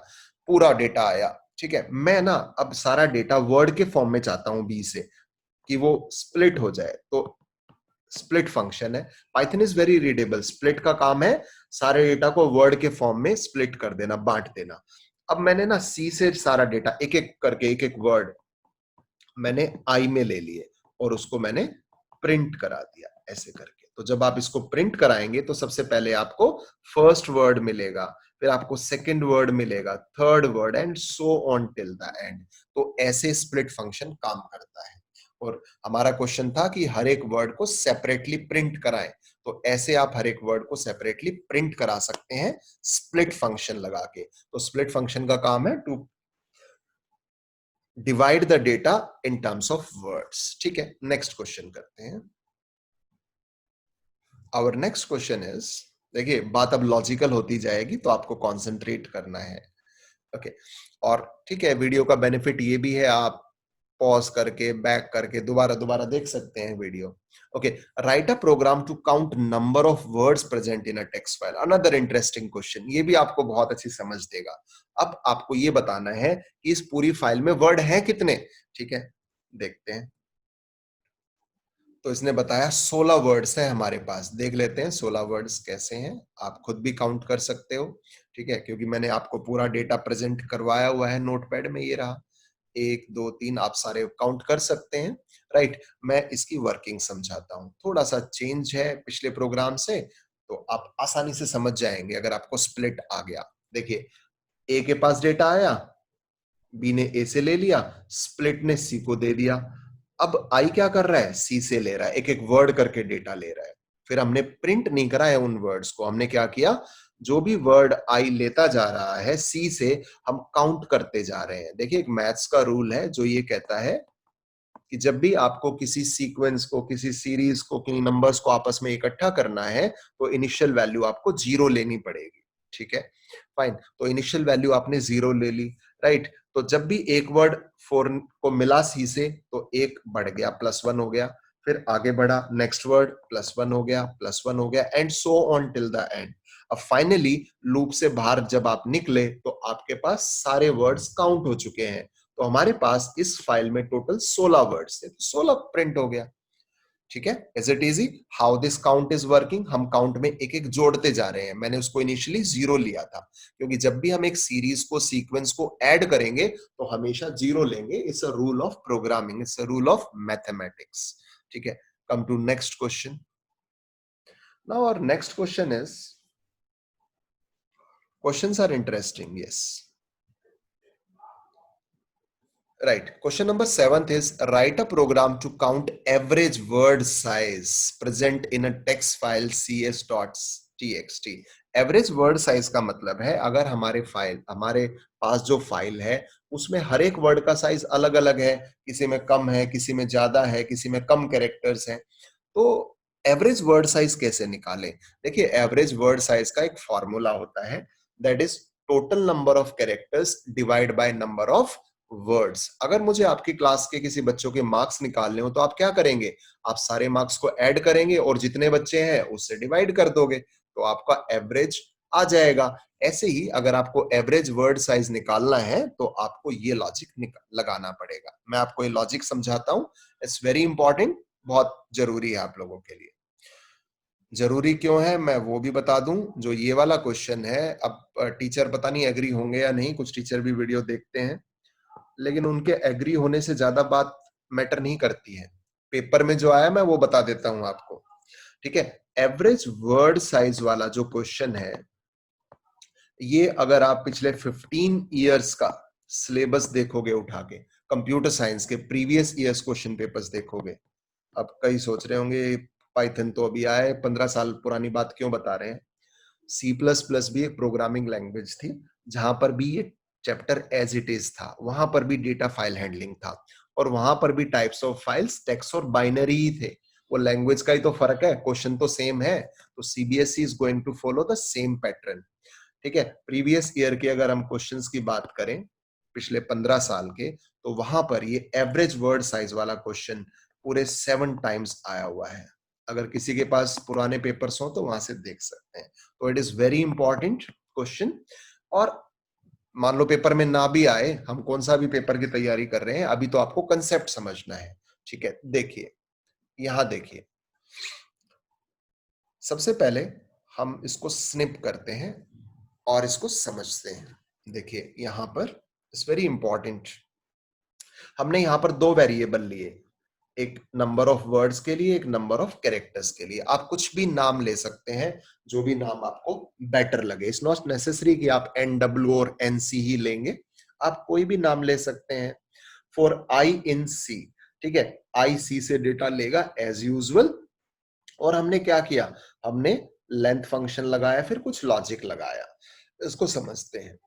पूरा डेटा आया। ठीक है, मैं ना अब सारा डेटा वर्ड के फॉर्म में चाहता हूं बी से, कि वो स्प्लिट हो जाए। तो स्प्लिट फंक्शन है, Python is very readable. Split का काम है सारे डेटा को वर्ड के फॉर्म में स्प्लिट कर देना, बांट देना। अब मैंने ना सी से सारा डेटा एक एक करके, एक एक वर्ड मैंने आई में ले लिए और उसको मैंने प्रिंट करा दिया ऐसे करके। तो जब आप इसको प्रिंट कराएंगे तो सबसे पहले आपको फर्स्ट वर्ड मिलेगा, फिर आपको सेकंड वर्ड मिलेगा, third word, and so on till the end. तो ऐसे स्प्लिट फंक्शन काम करता है। और हमारा क्वेश्चन था कि हर एक वर्ड को सेपरेटली प्रिंट कराएं, तो ऐसे आप हर एक वर्ड को सेपरेटली प्रिंट करा सकते हैं स्प्लिट फंक्शन लगा के। तो स्प्लिट फंक्शन का काम है to divide the data in terms of words. ठीक है, नेक्स्ट क्वेश्चन करते हैं। आवर नेक्स्ट क्वेश्चन इज, देखिए बात अब लॉजिकल होती जाएगी तो आपको कॉन्सेंट्रेट करना है। ओके, और ठीक है, वीडियो का बेनिफिट ये भी है, आप पॉज करके बैक करके दोबारा दोबारा देख सकते हैं video. Okay, write a program to count number of words present in a text file. Another interesting question, ये भी आपको बहुत अच्छी समझ देगा। अब आपको ये बताना है कि इस पूरी फाइल में वर्ड है कितने। ठीक है, देखते हैं। तो इसने बताया 16 वर्ड्स है हमारे पास। देख लेते हैं 16 वर्ड्स कैसे हैं, आप खुद भी काउंट कर सकते हो। ठीक है, क्योंकि मैंने आपको पूरा डेटा प्रेजेंट करवाया हुआ है नोटपैड में, ये रहा 1 2 3, आप सारे काउंट कर सकते हैं। राइट, मैं इसकी वर्किंग समझाता हूँ, थोड़ा सा चेंज है पिछले प्रोग्राम से, तो आप आसानी से समझ जाएंगे अगर आपको स्प्लिट आ गया। देखिए ए के पास डेटा आया, बी ने ए से ले लिया, स्प्लिट ने सी को दे दिया। अब आई क्या कर रहा है? सी से ले रहा है, एक एक वर्ड करके डेटा ले रहा है। फिर हमने प्रिंट नहीं करा है उन वर्ड्स को, हमने क्या किया? जो भी वर्ड आई लेता जा रहा है सी से, हम काउंट करते जा रहे हैं। देखिए एक मैथ्स का रूल है जो ये कहता है कि जब भी आपको किसी सीक्वेंस को, किसी सीरीज को, किसी नंबर्स को आपस में इकट्ठा करना है तो इनिशियल वैल्यू आपको 0 लेनी पड़ेगी। ठीक है, फाइन। तो इनिशियल वैल्यू आपने 0 ले ली। राइट, तो जब भी एक वर्ड फोर को मिला सी से तो एक बढ़ गया, +1 हो गया, फिर आगे बढ़ा, नेक्स्ट वर्ड +1 हो गया, +1 हो गया, and so on till the end. अब फाइनली लूप से बाहर जब आप निकले तो आपके पास सारे वर्ड्स काउंट हो चुके हैं। तो हमारे पास इस फाइल में टोटल 16 वर्ड्स थे, तो 16 प्रिंट हो गया। ठीक है, is it easy? How this count is working? हम काउंट में एक एक जोड़ते जा रहे हैं। मैंने उसको इनिशियली 0 लिया था, क्योंकि जब भी हम एक सीरीज को, सीक्वेंस को ऐड करेंगे तो हमेशा 0 लेंगे। It's a rule of programming, it's a rule of mathematics. ठीक है, come to next question. Now our next question is, questions are interesting, yes. Right. Question number 7th is, write a program to count average word size present in a text file cs dots. txt। Average word size का मतलब है अगर हमारे पास जो file है उसमें हर एक word का साइज अलग अलग है, किसी में कम है, किसी में ज्यादा है, किसी में कम कैरेक्टर्स हैं, तो एवरेज वर्ड साइज कैसे निकालें? देखिए, एवरेज वर्ड साइज का एक फॉर्मूला होता है, that is total number of characters divide by number of words. अगर मुझे आपकी क्लास के किसी बच्चों के मार्क्स निकालने हो तो आप क्या करेंगे? आप सारे मार्क्स को ऐड करेंगे और जितने बच्चे हैं उससे डिवाइड कर दोगे, तो आपका एवरेज आ जाएगा। ऐसे ही अगर आपको एवरेज वर्ड साइज निकालना है तो आपको ये लॉजिक लगाना पड़ेगा। मैं आपको ये लॉजिक समझाता हूं, इट्स वेरी इंपॉर्टेंट, बहुत जरूरी है आप लोगों के लिए। जरूरी क्यों है मैं वो भी बता दूं। जो ये वाला क्वेश्चन है, अब टीचर पता नहीं एग्री होंगे या नहीं, कुछ टीचर भी वीडियो देखते हैं, लेकिन उनके एग्री होने से ज्यादा बात मैटर नहीं करती है। पेपर में जो आया मैं वो बता देता हूं आपको, ठीक है? एवरेज वर्ड साइज वाला जो क्वेश्चन है, ये अगर आप पिछले 15 इयर्स का सिलेबस देखोगे उठा के, कंप्यूटर साइंस के प्रीवियस ईयर्स क्वेश्चन पेपर्स देखोगे, अब कई सोच रहे होंगे पाइथन तो अभी आए, 15 साल पुरानी बात क्यों बता रहे हैं? सी प्लस प्लस भी एक प्रोग्रामिंग लैंग्वेज थी, जहां पर भी ये चैप्टर एज इट इज था, वहां पर भी डेटा फाइल हैंडलिंग था, और वहां पर भी टाइप्स ऑफ फाइल्स टेक्स्ट और बाइनरी ही थे। वो लैंग्वेज का ही तो फर्क है, क्वेश्चन तो सेम है, तो CBSE is going to follow the same pattern, ठीक है? प्रीवियस ईयर के अगर हम क्वेश्चंस की बात करें, पिछले 15 साल के, तो वहां पर ये एवरेज वर्ड साइज वाला क्वेश्चन पूरे 7 टाइम्स आया हुआ है। अगर किसी के पास पुराने पेपर्स हो तो वहां से देख सकते हैं। तो it is very important question. और मान लो पेपर में ना भी आए, हम कौन सा भी पेपर की तैयारी कर रहे हैं, अभी तो आपको कंसेप्ट समझना है, ठीक है? देखिए, यहां देखिए, सबसे पहले हम इसको स्निप करते हैं और इसको समझते हैं। देखिए यहां पर इट्स वेरी इंपॉर्टेंट, हमने यहां पर दो वेरिएबल लिए, एक नंबर ऑफ वर्ड्स के लिए, एक नंबर ऑफ कैरेक्टर्स के लिए। आप कुछ भी नाम ले सकते हैं, जो भी नाम आपको बेटर लगे। इट्स नॉट नेसेसरी कि आप NW और NC ही लेंगे, आप कोई भी नाम ले सकते हैं। फॉर आई इन सी, ठीक है, आई सी से डेटा लेगा एज यूजुअल। और हमने क्या किया? हमने लेंथ फंक्शन लगाया, फिर कुछ लॉजिक लगाया। इसको समझते हैं।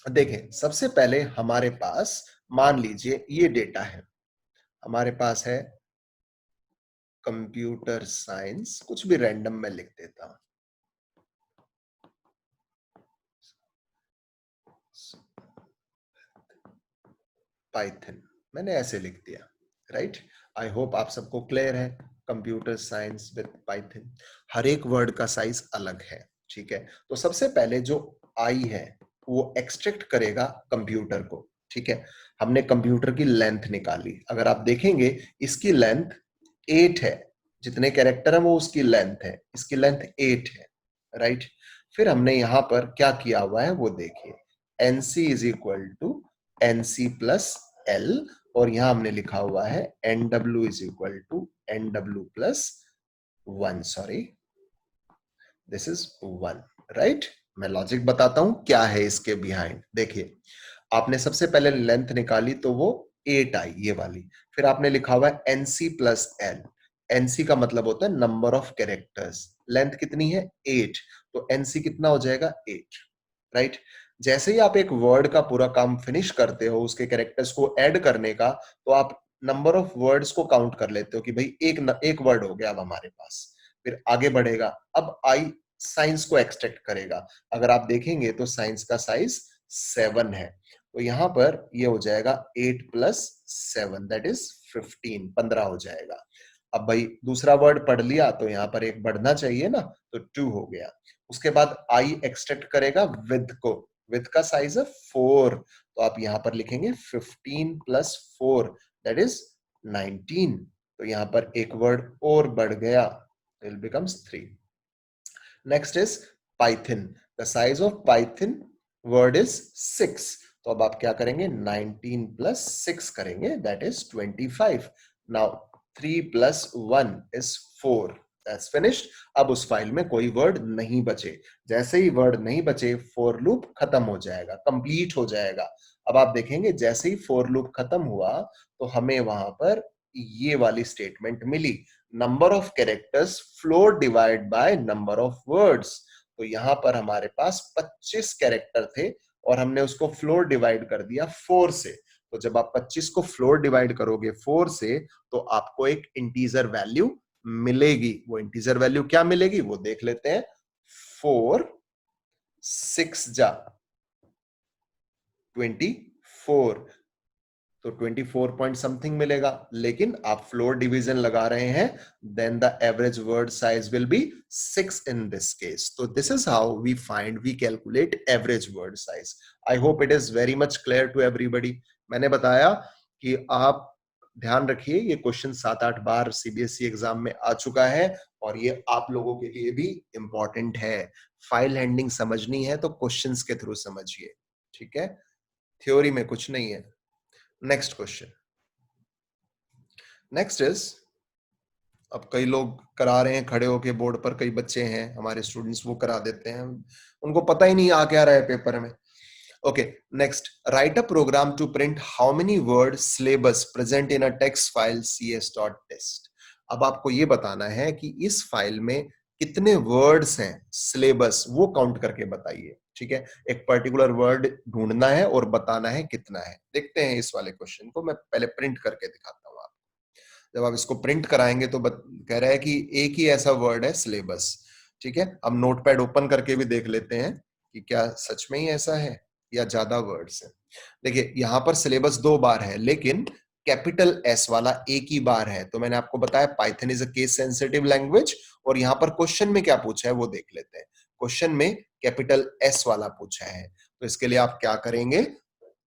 देखें, सबसे पहले हमारे पास मान लीजिए ये डेटा है, हमारे पास है कंप्यूटर साइंस, कुछ भी रैंडम में लिख देता हूं, पाइथन, मैंने ऐसे लिख दिया, राइट? आई होप आप सबको क्लियर है, कंप्यूटर साइंस विद पाइथन। हर एक वर्ड का साइज अलग है, ठीक है? तो सबसे पहले जो आई है वो एक्सट्रैक्ट करेगा कंप्यूटर को, ठीक है? हमने कंप्यूटर की लेंथ निकाली, अगर आप देखेंगे इसकी लेंथ 8 है, जितने कैरेक्टर है वो उसकी लेंथ है, इसकी लेंथ 8 है, राइट? फिर हमने यहां पर क्या किया हुआ है वो देखिए, NC is equal to NC plus L, और यहां हमने लिखा हुआ है NW is equal to NW plus 1, sorry this is 1, right? मैं लॉजिक बताता हूं क्या है इसके बिहाइंड। देखिए, आपने सबसे पहले लेंथ निकाली तो वो 8 आई, ये वाली। फिर आपने लिखा हुआ है एनसी प्लस एल, एनसी का मतलब होता है नंबर ऑफ कैरेक्टर्स, लेंथ कितनी है 8, तो एनसी कितना हो जाएगा 8, राइट? जैसे ही आप एक वर्ड का पूरा काम फिनिश करते हो, उसके कैरेक्टर्स को ऐड करने का, तो आप नंबर ऑफ वर्ड्स को काउंट कर लेते हो कि भाई एक वर्ड हो गया अब हमारे पास, फिर आगे बढ़ेगा। अब आई साइंस को एक्सट्रैक्ट करेगा, अगर आप देखेंगे तो साइंस का साइज 7 है, तो यहां पर ये हो जाएगा 8 प्लस 7 दैट इज 15, 15 हो जाएगा। अब भाई दूसरा वर्ड पढ़ लिया तो यहां पर एक बढ़ना चाहिए ना, तो 2 हो गया। उसके बाद आई एक्सट्रैक्ट करेगा विद को, विद का साइज है 4, तो आप यहां पर लिखेंगे 15 प्लस 4 दैट इज 19, तो यहां पर एक वर्ड और बढ़ गया, it becomes 3। Next is Python, the size of Python word is 6, तो अब आप क्या करेंगे 19 प्लस 6 करेंगे that is 25। Now 3 plus 1 is 4, that's finished. अब उस फाइल में कोई वर्ड नहीं बचे, जैसे ही वर्ड नहीं बचे फॉर लूप खत्म हो जाएगा, कंप्लीट हो जाएगा। अब आप देखेंगे जैसे ही फॉर लूप खत्म हुआ तो हमें वहां पर ये वाली स्टेटमेंट मिली, number of characters floor divide by number of words. तो यहां पर हमारे पास 25 कैरेक्टर थे और हमने उसको फ्लोर डिवाइड कर दिया 4 से। तो जब आप 25 को फ्लोर डिवाइड करोगे 4 से तो आपको एक इंटीजर वैल्यू मिलेगी। वो इंटीजर वैल्यू क्या मिलेगी वो देख लेते हैं। 4 6 जा 24, तो 24 पॉइंट समथिंग मिलेगा। लेकिन आप फ्लोर डिवीजन लगा रहे हैं, then the average word size will be 6 in this case. तो this is how we calculate average word size. I hope it is very much clear to everybody. मैंने बताया कि आप ध्यान रखिए, ये क्वेश्चन 7-8 बार सीबीएसई एग्जाम में आ चुका है और ये आप लोगों के लिए भी इंपॉर्टेंट है। फाइल हैंडलिंग समझनी है तो क्वेश्चंस के थ्रू समझिए, ठीक है, थ्योरी में कुछ नहीं है। Next question. नेक्स्ट इज, अब कई लोग करा रहे हैं खड़े होके बोर्ड पर, कई बच्चे हैं हमारे स्टूडेंट्स वो करा देते हैं, उनको पता ही नहीं आ क्या रहा है पेपर में। Okay, next, write a program to print how many word syllabus present in a text file cs.test। अब आपको ये बताना है कि इस फाइल में कितने वर्ड्स हैं सिलेबस, वो काउंट करके बताइए, ठीक है। एक पर्टिकुलर वर्ड ढूंढना है और बताना है कितना है। देखते हैं इस वाले क्वेश्चन को, मैं पहले प्रिंट करके दिखाता हूं। जब आप इसको प्रिंट कराएंगे तो कह रहा है कि एक ही ऐसा वर्ड है सिलेबस, ठीक है। अब नोटपैड ओपन करके भी देख लेते हैं कि क्या सच में ही ऐसा है या ज्यादा वर्ड्स है। देखिए यहां पर सिलेबस 2 बार है लेकिन कैपिटल एस वाला एक ही बार है। तो मैंने आपको बताया Python is a case sensitive language, और यहां पर क्वेश्चन में क्या पूछा है वो देख लेते हैं। क्वेश्चन में कैपिटल एस वाला पूछा है, तो इसके लिए आप क्या करेंगे,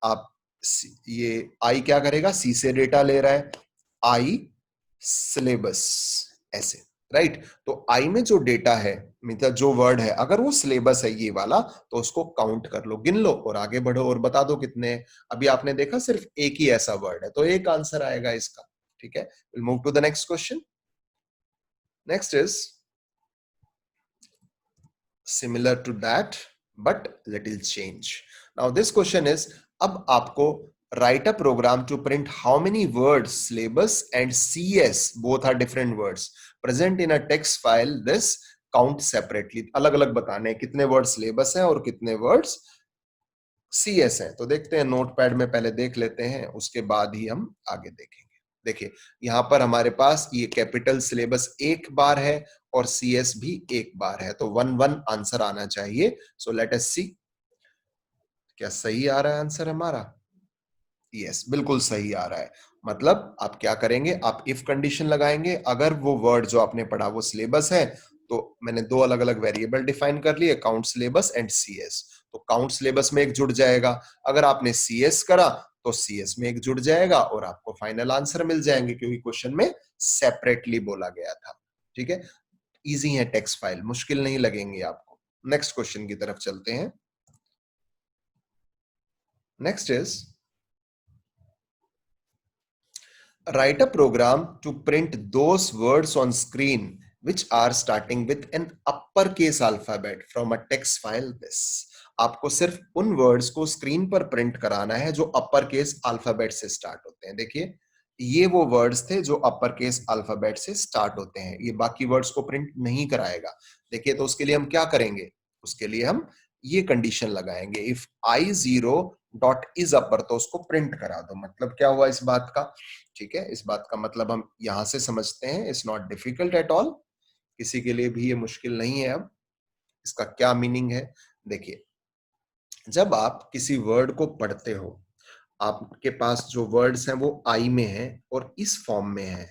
आप ये आई क्या करेगा, सी से डेटा ले रहा है, आई सिलेबस ऐसे, राइट। तो आई में जो डेटा है, मतलब जो वर्ड है, अगर वो सिलेबस है ये वाला तो उसको काउंट कर लो, गिन लो और आगे बढ़ो और बता दो कितने। अभी आपने देखा सिर्फ एक ही ऐसा वर्ड है तो एक आंसर आएगा इसका, ठीक है। Will move to the next question. Next is similar to that but little change. Now this question is, अब आपको write a program to print how many words syllabus and cs both are different words present in a text file, this count separately। अलग अलग बताने हैं कितने word syllabus हैं और कितने वर्ड्स CS हैं। तो देखते हैं, नोटपैड में पहले देख लेते हैं उसके बाद ही हम आगे देखेंगे। देखिए यहां पर हमारे पास ये कैपिटल सिलेबस एक बार है और CS भी एक बार है, तो 1-1 आंसर आना चाहिए। सो लेट अस सी, क्या सही आ रहा है आंसर हमारा? यस, बिल्कुल सही आ रहा है। मतलब आप क्या करेंगे, आप इफ कंडीशन लगाएंगे, अगर वो वर्ड जो आपने पढ़ा वो सिलेबस है तो मैंने 2 अलग अलग वेरिएबल डिफाइन कर लिए, काउंट सिलेबस एंड CS। तो काउंट सिलेबस में एक जुड़ जाएगा, अगर आपने CS करा तो CS में एक जुड़ जाएगा और आपको फाइनल आंसर मिल जाएंगे, क्योंकि क्वेश्चन में सेपरेटली बोला गया था, ठीक है। इजी है टेक्स्ट फाइल, मुश्किल नहीं लगेंगे आपको। नेक्स्ट क्वेश्चन की तरफ चलते हैं। Next is, write a program to print those words on screen which are starting with an uppercase alphabet from a text file this। आपको सिर्फ उन वर्ड्स को स्क्रीन पर प्रिंट कराना है जो अपर केस अल्फाबेट से स्टार्ट होते हैं। देखिए ये वो वर्ड्स थे जो अपर केस अल्फाबेट से स्टार्ट होते हैं, ये बाकी वर्ड्स को प्रिंट नहीं कराएगा। देखिए तो उसके लिए हम क्या करेंगे, उसके लिए हम ये कंडीशन लगाएंगे, if I zero dot is upper, तो उसको प्रिंट करा दो। मतलब क्या हुआ इस बात का, ठीक है, इस बात का मतलब हम यहां से समझते हैं, it's not difficult at all, किसी के लिए भी ये मुश्किल नहीं है। अब इसका क्या मीनिंग है, देखिए जब आप किसी वर्ड को पढ़ते हो, आपके पास जो वर्ड्स हैं वो आई में है और इस फॉर्म में है,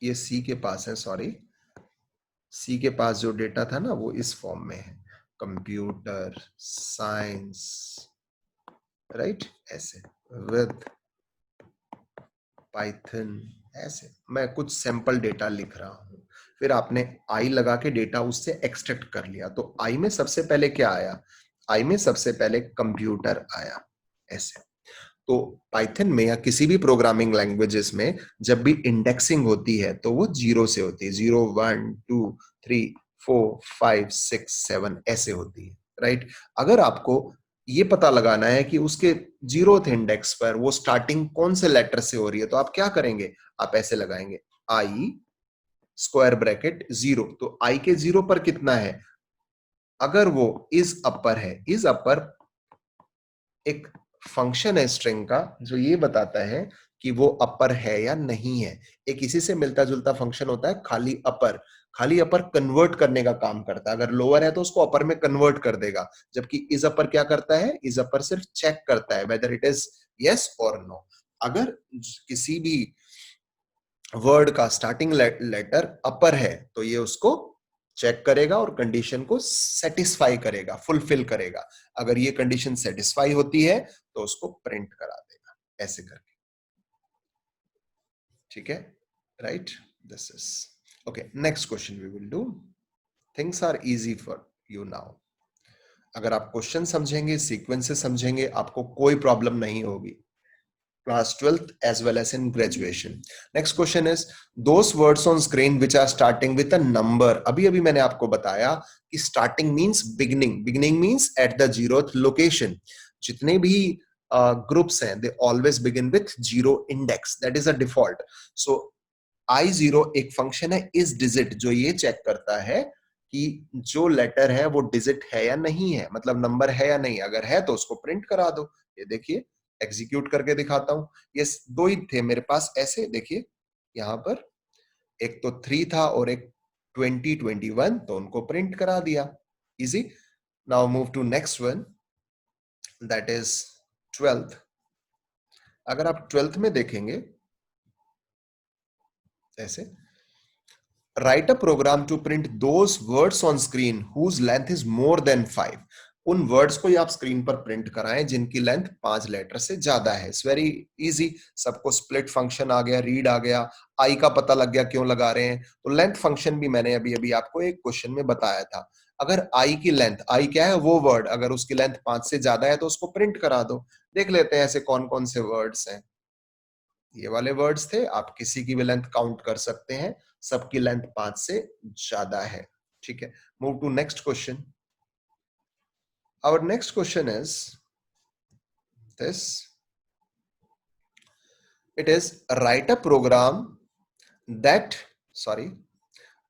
ये सी के पास है, सॉरी, सी के पास जो डेटा था ना वो इस फॉर्म में है, कंप्यूटर साइंस, राइट, ऐसे विद पाइथन, ऐसे मैं कुछ सैंपल डेटा लिख रहा हूं, फिर आपने आई लगा के डेटा उससे एक्सट्रैक्ट कर लिया। तो आई में सबसे पहले क्या आया, आई में सबसे पहले कंप्यूटर आया, ऐसे। तो पाइथन में या किसी भी प्रोग्रामिंग लैंग्वेजेस में जब भी इंडेक्सिंग होती है तो वो 0 से होती है, 0 1 2 3 4 5 6 7 ऐसे होती है, राइट। अगर आपको ये पता लगाना है कि उसके 0th इंडेक्स पर वो स्टार्टिंग कौन से लेटर से हो रही है। तो आप क्या करेंगे, आप ऐसे लगाएंगे आई स्क्वायर ब्रैकेट 0। तो आई के 0 पर कितना है, अगर वो इज अपर है, इज अपर एक फंक्शन है स्ट्रिंग का जो ये बताता है कि वो अपर है या नहीं है। एक इसी से मिलता जुलता फंक्शन होता है खाली अपर। खाली अपर कन्वर्ट करने का काम करता है, अगर लोअर है तो उसको अपर में कन्वर्ट कर देगा, जबकि इज अपर क्या करता है, इज अपर सिर्फ चेक करता है वेदर इट इज यस और नो। अगर किसी भी वर्ड का स्टार्टिंग लेटर अपर है तो ये उसको चेक करेगा और कंडीशन को सेटिस्फाई करेगा, फुलफिल करेगा। अगर ये कंडीशन सेटिस्फाई होती है तो उसको प्रिंट करा देगा, ऐसे करके। ठीक है, right, this is okay. Next question we will do. Things are easy for you now. अगर आप क्वेश्चन समझेंगे, सीक्वेंस से समझेंगे, आपको कोई प्रॉब्लम नहीं होगी, class 12th as well as in graduation. Next question is those words on screen which are starting with a number. अभी अभी मैंने आपको बताया कि starting means beginning, beginning means at the 0th location. जितने भी groups हैं they always begin with 0 index, that is a default. So I0 एक फंक्शन है is digit जो ये चेक करता है कि जो लेटर है वो डिजिट है या नहीं है, मतलब नंबर है या नहीं। अगर है तो उसको प्रिंट करा दो। ये देखिए, एग्जीक्यूट करके दिखाता हूं। ये दो ही थे मेरे पास, ऐसे देखिए यहां पर एक तो 3 था और एक 2021, तो उनको प्रिंट करा दिया, easy. Now move to next one, that is 12th। अगर आप 12th में देखेंगे ऐसे, write a program to print those words on screen whose length is more than 5। उन वर्ड्स को ही आप स्क्रीन पर प्रिंट कराएं जिनकी लेंथ 5 लेटर से ज्यादा है। It's very easy. सबको स्प्लिट फंक्शन आ गया, रीड आ गया, आई का पता लग गया क्यों लगा रहे हैं। तो लेंथ फंक्शन भी मैंने अभी अभी आपको एक क्वेश्चन में बताया था। अगर आई की लेंथ, आई क्या है, वो वर्ड, अगर उसकी लेंथ 5 से ज्यादा है तो उसको प्रिंट करा दो। देख लेते हैं ऐसे कौन कौन से वर्ड्स हैं। ये वाले वर्ड्स थे, आप किसी की भी लेंथ काउंट कर सकते हैं, सबकी लेंथ 5 से ज्यादा है। ठीक है, move to next question. Our next question is this, it is write a program that, sorry,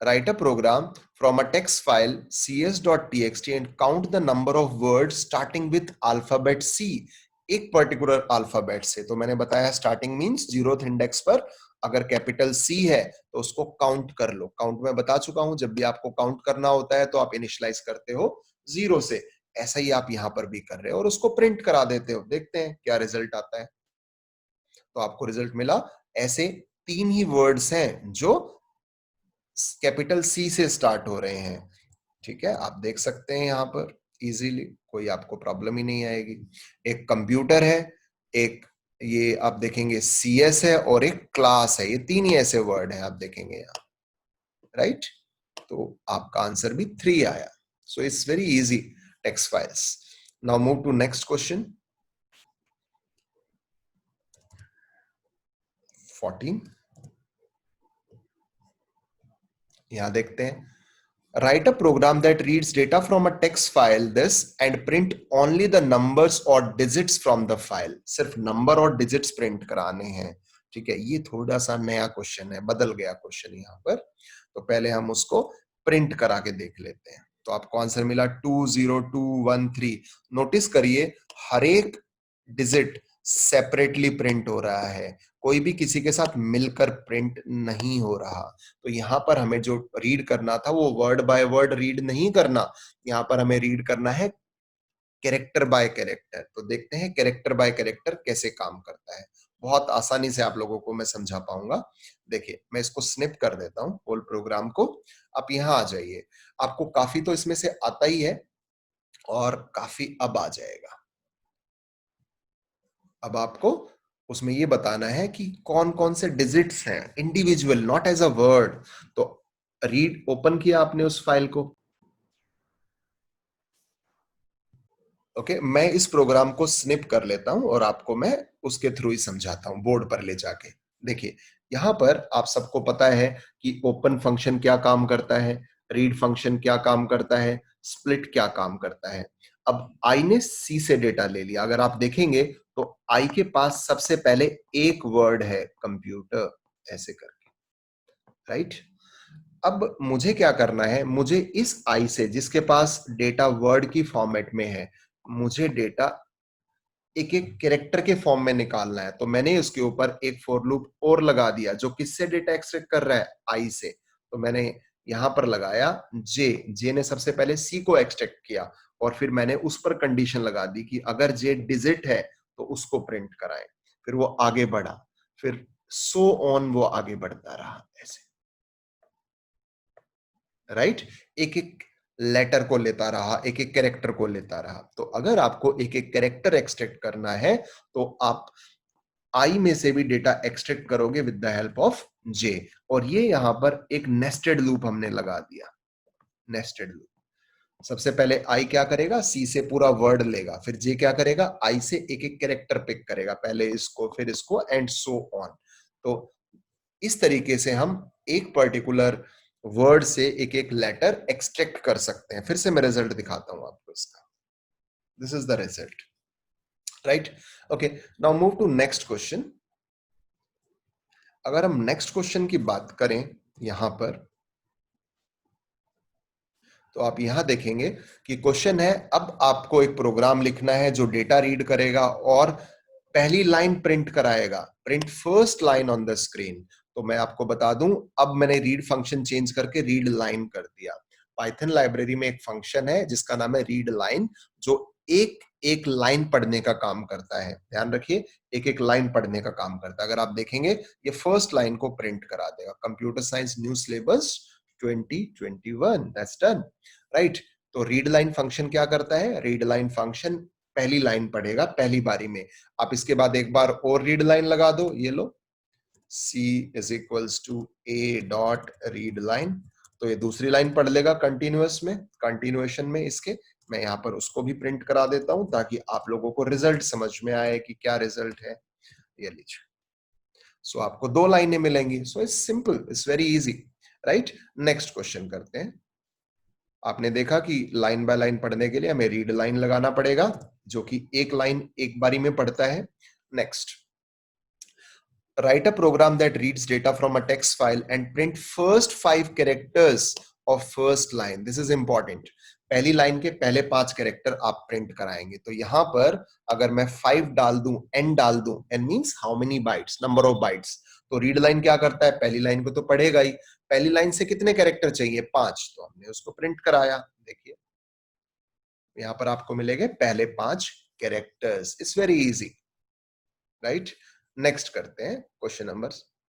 write a program from a text file cs.txt and count the number of words starting with alphabet C, एक particular alphabet से। तो मैंने बताया starting means 0th index पर अगर capital C है तो उसको काउंट कर लो। काउंट में बता चुका हूं, जब भी आपको काउंट करना होता है तो आप इनिशियलाइज करते हो 0 से, ऐसा ही आप यहां पर भी कर रहे हो और उसको प्रिंट करा देते हो। देखते हैं क्या रिजल्ट आता है। तो आपको रिजल्ट मिला, ऐसे 3 ही वर्ड्स हैं जो कैपिटल सी से स्टार्ट हो रहे हैं। ठीक है, आप देख सकते हैं यहां पर इजीली, कोई आपको प्रॉब्लम ही नहीं आएगी। एक कंप्यूटर है, एक ये आप देखेंगे सीएस है और एक क्लास है। ये 3 ही ऐसे वर्ड हैं आप देखेंगे यहाँ, राइट। तो आपका आंसर भी 3 आया। So it's very easy, text files. Now move to next question 14। यहां देखते हैं, write a program that reads data from a text file this and print only the numbers or digits from the file। सिर्फ number और digits print कराने हैं। ठीक है, ये थोड़ा सा नया क्वेश्चन है, बदल गया क्वेश्चन यहाँ पर। तो पहले हम उसको प्रिंट करा के देख लेते हैं। तो आपको आंसर मिला 20213। नोटिस करिए हर एक डिजिट सेपरेटली प्रिंट हो रहा है, कोई भी किसी के साथ मिलकर प्रिंट नहीं हो रहा। तो यहाँ पर हमें जो रीड करना था वो वर्ड बाय वर्ड रीड नहीं करना, यहाँ पर हमें रीड करना है कैरेक्टर बाय कैरेक्टर। तो देखते हैं कैरेक्टर बाय कैरेक्टर कैसे काम करता है। बहुत आसानी से आप लोगों को मैं समझा पाऊंगा। देखिए, मैं इसको स्निप कर देता हूँ होल प्रोग्राम को। आप यहाँ आ जाइए, आपको काफी तो इसमें से आता ही है और काफी अब आ जाएगा। अब आपको उसमें ये बताना है कि कौन कौन से डिजिट्स हैं, individual, not as a word. तो रीड ओपन किया आपने उस फाइल को। ओके, मैं इस प्रोग्राम को स्निप कर लेता हूं और आपको मैं उसके थ्रू ही समझाता हूं बोर्ड पर ले जाके। देखिए, यहां पर आप सबको पता है कि ओपन फंक्शन क्या काम करता है, रीड फंक्शन क्या काम करता है, स्प्लिट क्या काम करता है। अब आई ने सी से डेटा ले लिया। अगर आप देखेंगे तो आई के पास सबसे पहले एक वर्ड है कंप्यूटर, ऐसे करके, राइट। अब मुझे क्या करना है, मुझे इस आई से जिसके पास डेटा वर्ड की फॉर्मेट में है, मुझे डेटा एक एक कैरेक्टर के फॉर्म में निकालना है। तो मैंने उसके ऊपर एक फॉर लूप और लगा दिया जो किससे डेटा एक्सट्रैक्ट कर रहा है, आई से। तो मैंने यहां पर लगाया जे, जे ने सबसे पहले सी को एक्सट्रैक्ट किया और फिर मैंने उस पर कंडीशन लगा दी कि अगर जे डिजिट है तो उसको प्रिंट कराएं। फिर वो आगे बढ़ा, फिर सो ऑन वो आगे बढ़ता रहा ऐसे, राइट। एक एक लेटर को लेता रहा, एक एक कैरेक्टर को लेता रहा। तो अगर आपको एक एक कैरेक्टर एक्सट्रैक्ट करना है तो आप आई में से भी डेटा एक्सट्रैक्ट करोगे विद द हेल्प ऑफ जे। और ये यहां पर एक नेस्टेड लूप हमने लगा दिया, नेस्टेड लूप। सबसे पहले आई क्या करेगा, सी से पूरा वर्ड लेगा, फिर जे क्या करेगा, आई से एक एक कैरेक्टर पिक करेगा, पहले इसको फिर इसको एंड सो ऑन। तो इस तरीके से हम एक पर्टिकुलर वर्ड से एक एक लेटर एक्सट्रैक्ट कर सकते हैं। फिर से मैं रिजल्ट दिखाता हूं आपको इसका। This is the result, right. Okay, now move to next question. अगर हम नेक्स्ट क्वेश्चन की बात करें यहां पर, तो आप यहां देखेंगे कि क्वेश्चन है, अब आपको एक प्रोग्राम लिखना है जो डेटा रीड करेगा और पहली लाइन प्रिंट कराएगा, print first line on the screen. तो मैं आपको बता दूं, अब मैंने रीड फंक्शन चेंज करके रीड लाइन कर दिया। पाइथन लाइब्रेरी में एक फंक्शन है जिसका नाम है रीड लाइन, जो एक एक लाइन पढ़ने का काम करता है। ध्यान रखिए, एक एक लाइन पढ़ने का काम करता है। अगर आप देखेंगे ये फर्स्ट लाइन को प्रिंट करा देगा, computer science new syllabus 2021, that's done, right. तो रीड लाइन फंक्शन क्या करता है, रीड लाइन फंक्शन पहली लाइन पढ़ेगा पहली बारी में। आप इसके बाद एक बार और रीड लाइन लगा दो, ये लो, c is equals to a dot read line. तो ये दूसरी लाइन पढ़ लेगा कंटिन्यूअस में, कंटिन्यूएशन में इसके। मैं यहां पर उसको भी प्रिंट करा देता हूं ताकि आप लोगों को रिजल्ट समझ में आए कि क्या रिजल्ट है। ये लीजिए, सो आपको दो लाइनें मिलेंगी। So it's simple, it's very easy, right. Next question करते हैं। आपने देखा कि लाइन बाय लाइन पढ़ने के लिए हमें रीड लाइन लगाना पड़ेगा, जो कि एक लाइन एक बारी में पढ़ता है। Next, write a program that reads data from a text file and print first 5 characters of first line. This is important. पहली लाइन के पहले 5 कैरेक्टर आप प्रिंट कराएंगे। तो यहां पर अगर मैं 5 डाल दूं, n डाल दूं, n means how many bytes, number of bytes. तो रीड लाइन क्या करता है, पहली लाइन को तो पढ़ेगा ही, पहली लाइन से कितने कैरेक्टर चाहिए, 5। तो हमने उसको प्रिंट कराया। देखिए यहां पर आपको मिलेंगे पहले 5 characters. It's very easy, right. Next करते हैं क्वेश्चन नंबर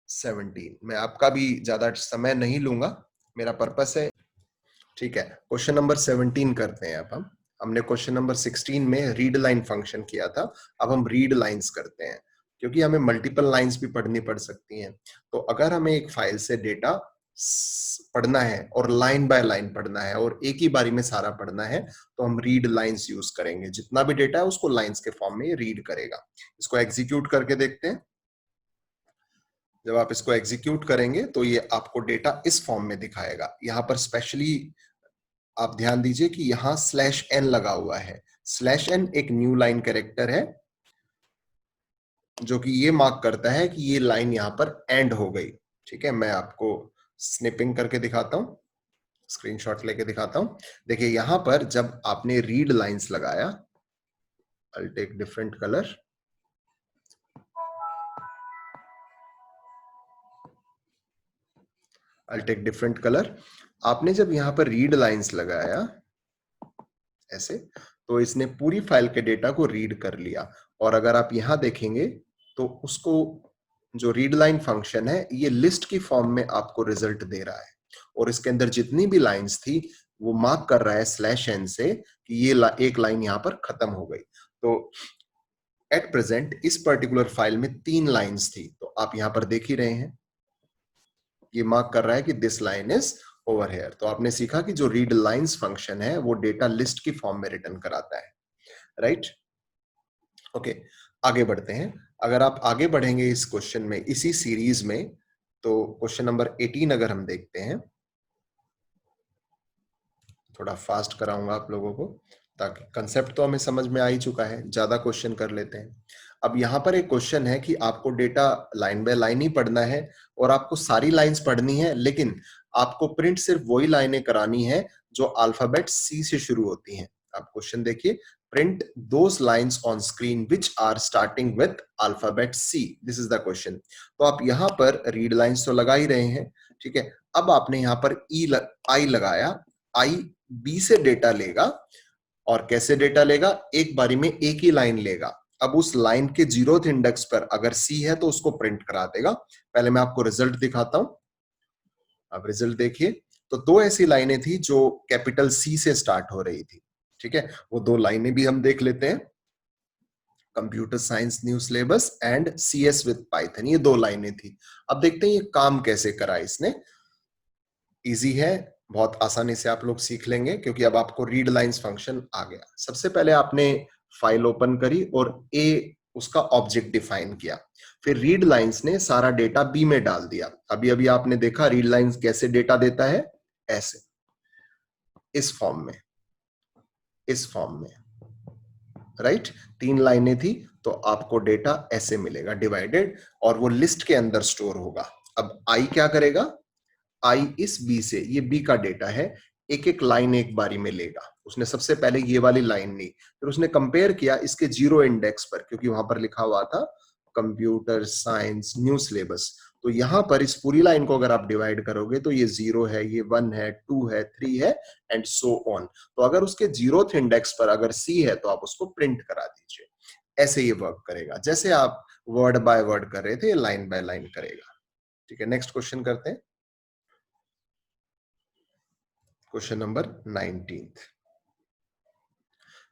17। मैं आपका भी ज्यादा समय नहीं लूंगा, मेरा पर्पस है, ठीक है। क्वेश्चन नंबर 17 करते हैं अब हम। हमने क्वेश्चन नंबर 16 में रीड लाइन फंक्शन किया था, अब हम रीड लाइंस करते हैं, क्योंकि हमें मल्टीपल लाइंस भी पढ़नी पड़ सकती हैं। तो अगर हमें एक फाइल से डेटा पढ़ना है और लाइन बाय लाइन पढ़ना है और एक ही बारी में सारा पढ़ना है, तो हम रीड लाइंस यूज करेंगे। जितना भी डेटा है उसको लाइंस के फॉर्म में रीड करेगा। इसको एग्जीक्यूट करके देखते हैं। जब आप इसको एग्जीक्यूट करेंगे तो ये आपको डेटा इस फॉर्म में दिखाएगा। यहां पर स्पेशली आप ध्यान दीजिए कि यहां स्लैश एन लगा हुआ है। स्लैश एन एक न्यू लाइन कैरेक्टर है जो कि ये मार्क करता है कि ये लाइन यहां पर एंड हो गई। ठीक है, मैं आपको स्निपिंग करके दिखाता हूं, स्क्रीनशॉट लेके दिखाता हूं। देखिए यहां पर जब आपने रीड लाइंस लगाया, I take different colour, I take different colour. आपने जब यहां पर रीड लाइंस लगाया ऐसे, तो इसने पूरी फाइल के डेटा को रीड कर लिया। और अगर आप यहां देखेंगे तो उसको, जो रीड लाइन फंक्शन है, ये लिस्ट की फॉर्म में आपको रिजल्ट दे रहा है। और इसके अंदर जितनी भी लाइंस थी वो मार्क कर रहा है स्लैश एन से कि ये एक लाइन यहां पर खत्म हो गई। तो एट प्रेजेंट इस पर्टिकुलर फाइल में 3 लाइंस थी, तो आप यहां पर देख ही रहे हैं ये मार्क कर रहा है कि this line is over here. तो आपने सीखा कि जो रीड लाइंस फंक्शन है वो डेटा लिस्ट की फॉर्म में रिटर्न कराता है, राइट। ओके, आगे बढ़ते हैं। अगर आप आगे बढ़ेंगे इस क्वेश्चन में, इसी सीरीज में, तो क्वेश्चन नंबर 18 अगर हम देखते हैं, थोड़ा फास्ट कराऊंगा आप लोगों को। ताकि कंसेप्ट तो हमें समझ में आ ही चुका है, ज्यादा क्वेश्चन कर लेते हैं। अब यहाँ पर एक क्वेश्चन है कि आपको डेटा लाइन बाय लाइन ही पढ़ना है और आपको सारी लाइंस पढ़नी है, लेकिन आपको प्रिंट सिर्फ वही लाइनें करानी है जो अल्फाबेट सी से शुरू होती हैं। आप क्वेश्चन देखिए, print those lines on screen which are starting with alphabet C, this is the question. तो आप यहाँ पर रीड लाइंस तो लगा ही रहे हैं, ठीक है। अब आपने यहाँ पर आई लगाया, आई बी से डेटा लेगा, और कैसे डेटा लेगा, एक बारी में एक ही लाइन लेगा। अब उस लाइन के 0th इंडेक्स पर अगर सी है तो उसको प्रिंट करा देगा। पहले मैं आपको रिजल्ट दिखाता हूं। अब रिजल्ट देखिए, तो दो ऐसी लाइनें थी जो कैपिटल सी से स्टार्ट हो रही थी, ठीक है। वो दो लाइनें भी हम देख लेते हैं, computer science new syllabus and CS with Python, ये दो लाइनें थी। अब देखते हैं ये काम कैसे करा इसने। इजी है, बहुत आसानी से आप लोग सीख लेंगे, क्योंकि अब आपको रीड लाइंस फंक्शन आ गया। सबसे पहले आपने फाइल ओपन करी और ए उसका ऑब्जेक्ट डिफाइन किया, फिर रीड लाइंस ने सारा डेटा बी में डाल दिया। अभी अभी आपने देखा रीड लाइंस कैसे डेटा देता है, ऐसे, इस फॉर्म में, इस फॉर्म में, राइट। 3 लाइनें थी तो आपको डेटा ऐसे मिलेगा डिवाइडेड, और वो लिस्ट के अंदर स्टोर होगा। अब आई क्या करेगा, आई इस बी से, ये बी का डेटा है, एक एक लाइन एक बारी में लेगा। उसने सबसे पहले ये वाली लाइन ली, फिर उसने कंपेयर किया इसके 0 इंडेक्स पर, क्योंकि वहां पर लिखा हुआ था कंप्यूटर साइंस न्यू सिलेबस। तो यहां पर इस पूरी लाइन को अगर आप डिवाइड करोगे तो ये 0 है, ये 1 है, 2 है, 3 है, एंड सो ऑन। तो अगर उसके 0th इंडेक्स पर अगर सी है तो आप उसको प्रिंट करा दीजिए। ऐसे ये वर्क करेगा, जैसे आप वर्ड बाय वर्ड कर रहे थे, लाइन बाय लाइन करेगा। ठीक है, नेक्स्ट क्वेश्चन करते हैं, क्वेश्चन नंबर 19।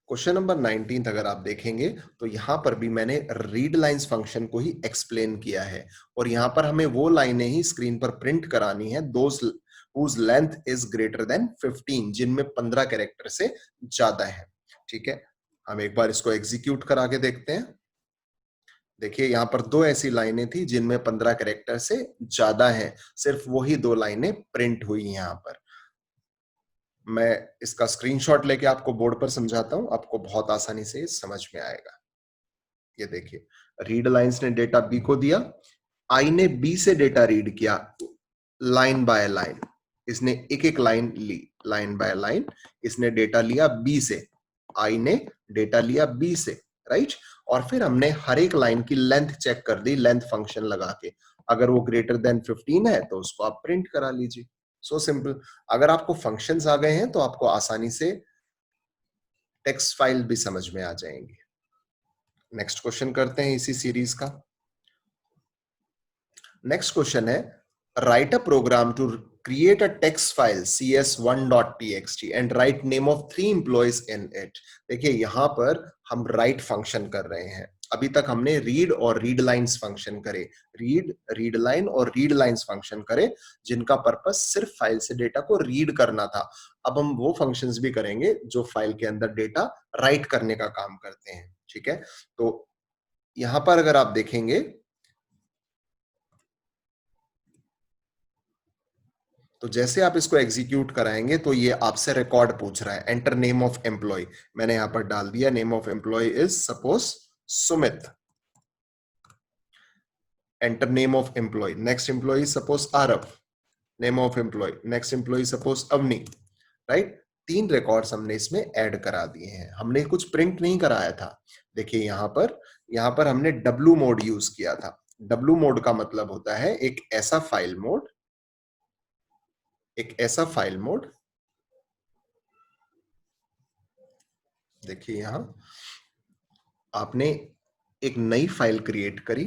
क्वेश्चन नंबर 19 अगर आप देखेंगे तो यहां पर भी मैंने रीड लाइंस फंक्शन को ही एक्सप्लेन किया है, और यहां पर हमें वो लाइनें ही स्क्रीन पर प्रिंट करानी है those whose length is greater than 15, जिनमें 15 कैरेक्टर से ज्यादा है। ठीक है, हम एक बार इसको एग्जीक्यूट करा के देखते हैं। देखिए यहां पर दो ऐसी लाइनें थी जिनमें 15 कैरेक्टर से ज्यादा है, सिर्फ वही दो लाइनें प्रिंट हुई यहां पर। मैं इसका स्क्रीनशॉट लेके आपको बोर्ड पर समझाता हूं, आपको बहुत आसानी से समझ में आएगा। ये देखिए, रीड लाइंस ने डेटा बी को दिया, आई ने बी से डेटा रीड किया लाइन बाय लाइन, इसने एक एक लाइन ली, लाइन बाय लाइन इसने डेटा लिया बी से, आई ने डेटा लिया बी से, राइट। और फिर हमने हर एक लाइन की लेंथ चेक कर दी, लेंथ फंक्शन लगा के, अगर वो ग्रेटर देन 15 है तो उसको आप प्रिंट करा लीजिए। So simple. अगर आपको फंक्शंस आ गए हैं तो आपको आसानी से टेक्स्ट फाइल भी समझ में आ जाएंगे। नेक्स्ट क्वेश्चन करते हैं इसी सीरीज का। नेक्स्ट क्वेश्चन है, write a program to create a text file cs1.txt and write name of 3 employees in it। देखिए यहां पर हम write फंक्शन कर रहे हैं। अभी तक हमने रीड और रीड लाइंस फंक्शन करे, रीड, रीड लाइन और रीड लाइंस फंक्शन करे, जिनका पर्पस सिर्फ फाइल से डेटा को रीड करना था। अब हम वो फंक्शंस भी करेंगे जो फाइल के अंदर डेटा राइट करने का काम करते हैं। ठीक है, तो यहां पर अगर आप देखेंगे तो जैसे आप इसको एग्जीक्यूट कराएंगे तो ये आपसे रिकॉर्ड पूछ रहा है, एंटर नेम ऑफ एम्प्लॉय। मैंने यहां पर डाल दिया name of employee is suppose Sumit, enter name of employee, next employee suppose Aarav, name of employee, next employee suppose Avni, right. 3 records हमने इसमें ऐड करा दिए हैं, हमने कुछ प्रिंट नहीं कराया था। देखिए यहां पर हमने डब्ल्यू मोड यूज किया था। डब्ल्यू मोड का मतलब होता है एक ऐसा फाइल मोड, एक ऐसा फाइल मोड, देखिए यहां आपने एक नई फाइल क्रिएट करी।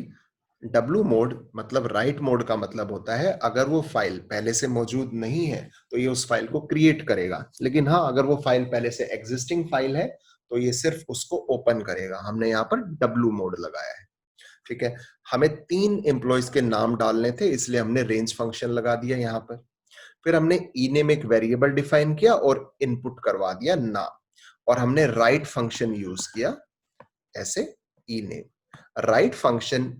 डब्ल्यू मोड मतलब राइट मोड का मतलब होता है अगर वो फाइल पहले से मौजूद नहीं है तो ये उस फाइल को क्रिएट करेगा, लेकिन हाँ अगर वो फाइल पहले से एग्जिस्टिंग फाइल है तो ये सिर्फ उसको ओपन करेगा। हमने यहाँ पर डब्ल्यू मोड लगाया है। ठीक है, हमें 3 एम्प्लॉयज के नाम डालने थे, इसलिए हमने रेंज फंक्शन लगा दिया यहाँ पर। फिर हमने ई नेम एक वेरिएबल डिफाइन किया और इनपुट करवा दिया नाम, और हमने राइट फंक्शन यूज किया ऐसे, ई नेम। राइट फंक्शन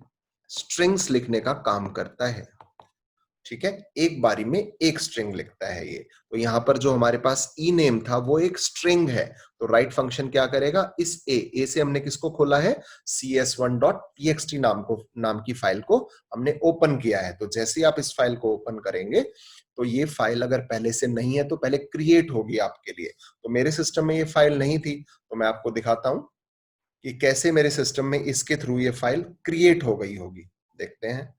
स्ट्रिंग्स लिखने का काम करता है। ठीक है, एक बारी में एक स्ट्रिंग लिखता है ये। तो यहां पर जो हमारे पास ई नेम था वो एक स्ट्रिंग है, तो राइट फंक्शन क्या करेगा, इस ए से हमने किसको खोला है, cs1.txt नाम की फाइल को हमने ओपन किया है। तो जैसे ही आप इस फाइल को ओपन करेंगे तो ये फाइल अगर पहले से नहीं है तो पहले क्रिएट होगी आपके लिए। तो मेरे सिस्टम में ये फाइल नहीं थी, तो मैं आपको दिखाता हूं कि कैसे मेरे सिस्टम में इसके थ्रू ये फाइल क्रिएट हो गई होगी। देखते हैं,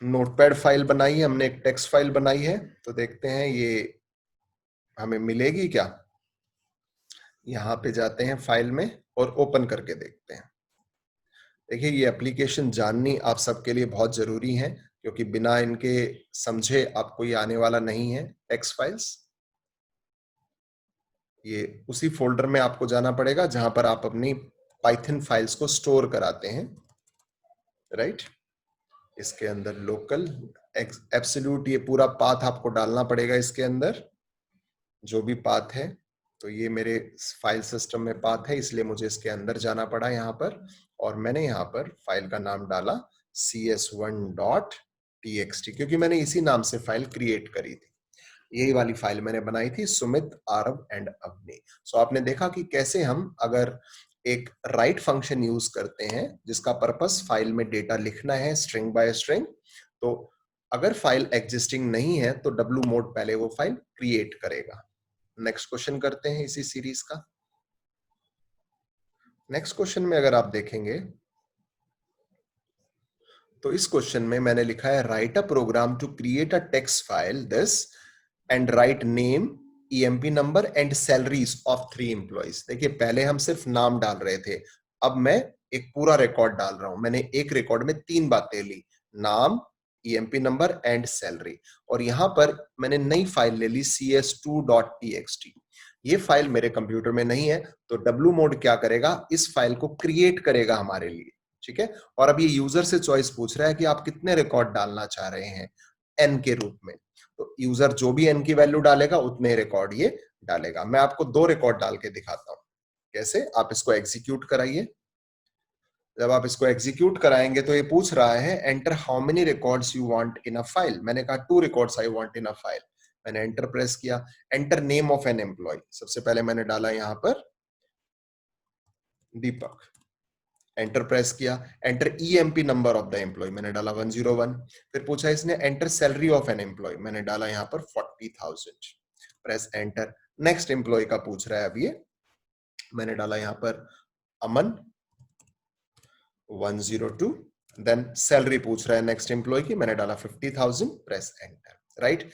नोटपैड फाइल बनाई है हमने, एक टेक्स्ट फाइल बनाई है, तो देखते हैं ये हमें मिलेगी क्या। यहां पे जाते हैं फाइल में और ओपन करके देखते हैं। देखिए, ये एप्लीकेशन जाननी आप सबके लिए बहुत जरूरी है, क्योंकि बिना इनके समझे आपको ये आने वाला नहीं है। टेक्स्ट फाइल्स, ये उसी फोल्डर में आपको जाना पड़ेगा जहां पर आप अपनी पाइथन फाइल्स को स्टोर कराते हैं, राइट। इसके अंदर लोकल एब्सोल्यूट ये पूरा पाथ आपको डालना पड़ेगा इसके अंदर, जो भी पाथ है। तो ये मेरे फाइल सिस्टम में पाथ है, इसलिए मुझे इसके अंदर जाना पड़ा यहाँ पर, और मैंने यहाँ पर फाइल का नाम डाला cs1.txt, क्योंकि मैंने इसी नाम से फाइल क्रिएट करी थी। यही वाली फाइल मैंने बनाई थी, सुमित, आरव एंड अवनी। सो आपने देखा कि कैसे हम अगर एक राइट फंक्शन यूज करते हैं जिसका पर्पस फाइल में डेटा लिखना है स्ट्रिंग बाय स्ट्रिंग, तो अगर फाइल एग्जिस्टिंग नहीं है तो w मोड पहले वो फाइल क्रिएट करेगा। नेक्स्ट क्वेश्चन करते हैं इसी सीरीज का। नेक्स्ट क्वेश्चन में अगर आप देखेंगे तो इस क्वेश्चन में मैंने लिखा है write a program to create a text file this and write name, EMP number and salaries of 3 employees. देखिए, पहले हम सिर्फ नाम डाल रहे थे, अब मैं एक पूरा रिकॉर्ड डाल रहा हूं। मैंने एक रिकॉर्ड में 3 बातें ली, नाम, ईएमपी नंबर एंड सैलरी, और यहां पर मैंने नई फाइल ले ली cs2.txt। ये फाइल मेरे कंप्यूटर में नहीं है, तो w मोड क्या करेगा, इस फाइल को क्रिएट करेगा हमारे लिए, ठीक है। और अब ये यूजर से चॉइस पूछ रहा है कि आप कितने रिकॉर्ड डालना चाह रहे हैं, n के रूप में। तो यूजर जो भी n की वैल्यू डालेगा उतने रिकॉर्ड ये डालेगा। मैं आपको 2 रिकॉर्ड डाल के दिखाता हूं कैसे। आप इसको एग्जीक्यूट कराइए। जब आप इसको एग्जीक्यूट कराएंगे तो ये पूछ रहा है enter how many records you want in a file. मैंने कहा 2 records I want in a file. मैंने एंटर प्रेस किया। Enter name of an employee, सबसे पहले मैंने डाला यहां पर दीपक। एंटर प्रेस किया। Enter EMP number of the employee, मैंने डाला 101। फिर पूछा इसने enter salary of an employee, मैंने डाला यहां पर 40,000। Press enter. नेक्स्ट एम्प्लॉय का पूछ रहा है अब ये, मैंने डाला यहां पर अमन 102। देन सैलरी पूछ रहा है नेक्स्ट एम्प्लॉय की, मैंने डाला 50,000। Press enter, right.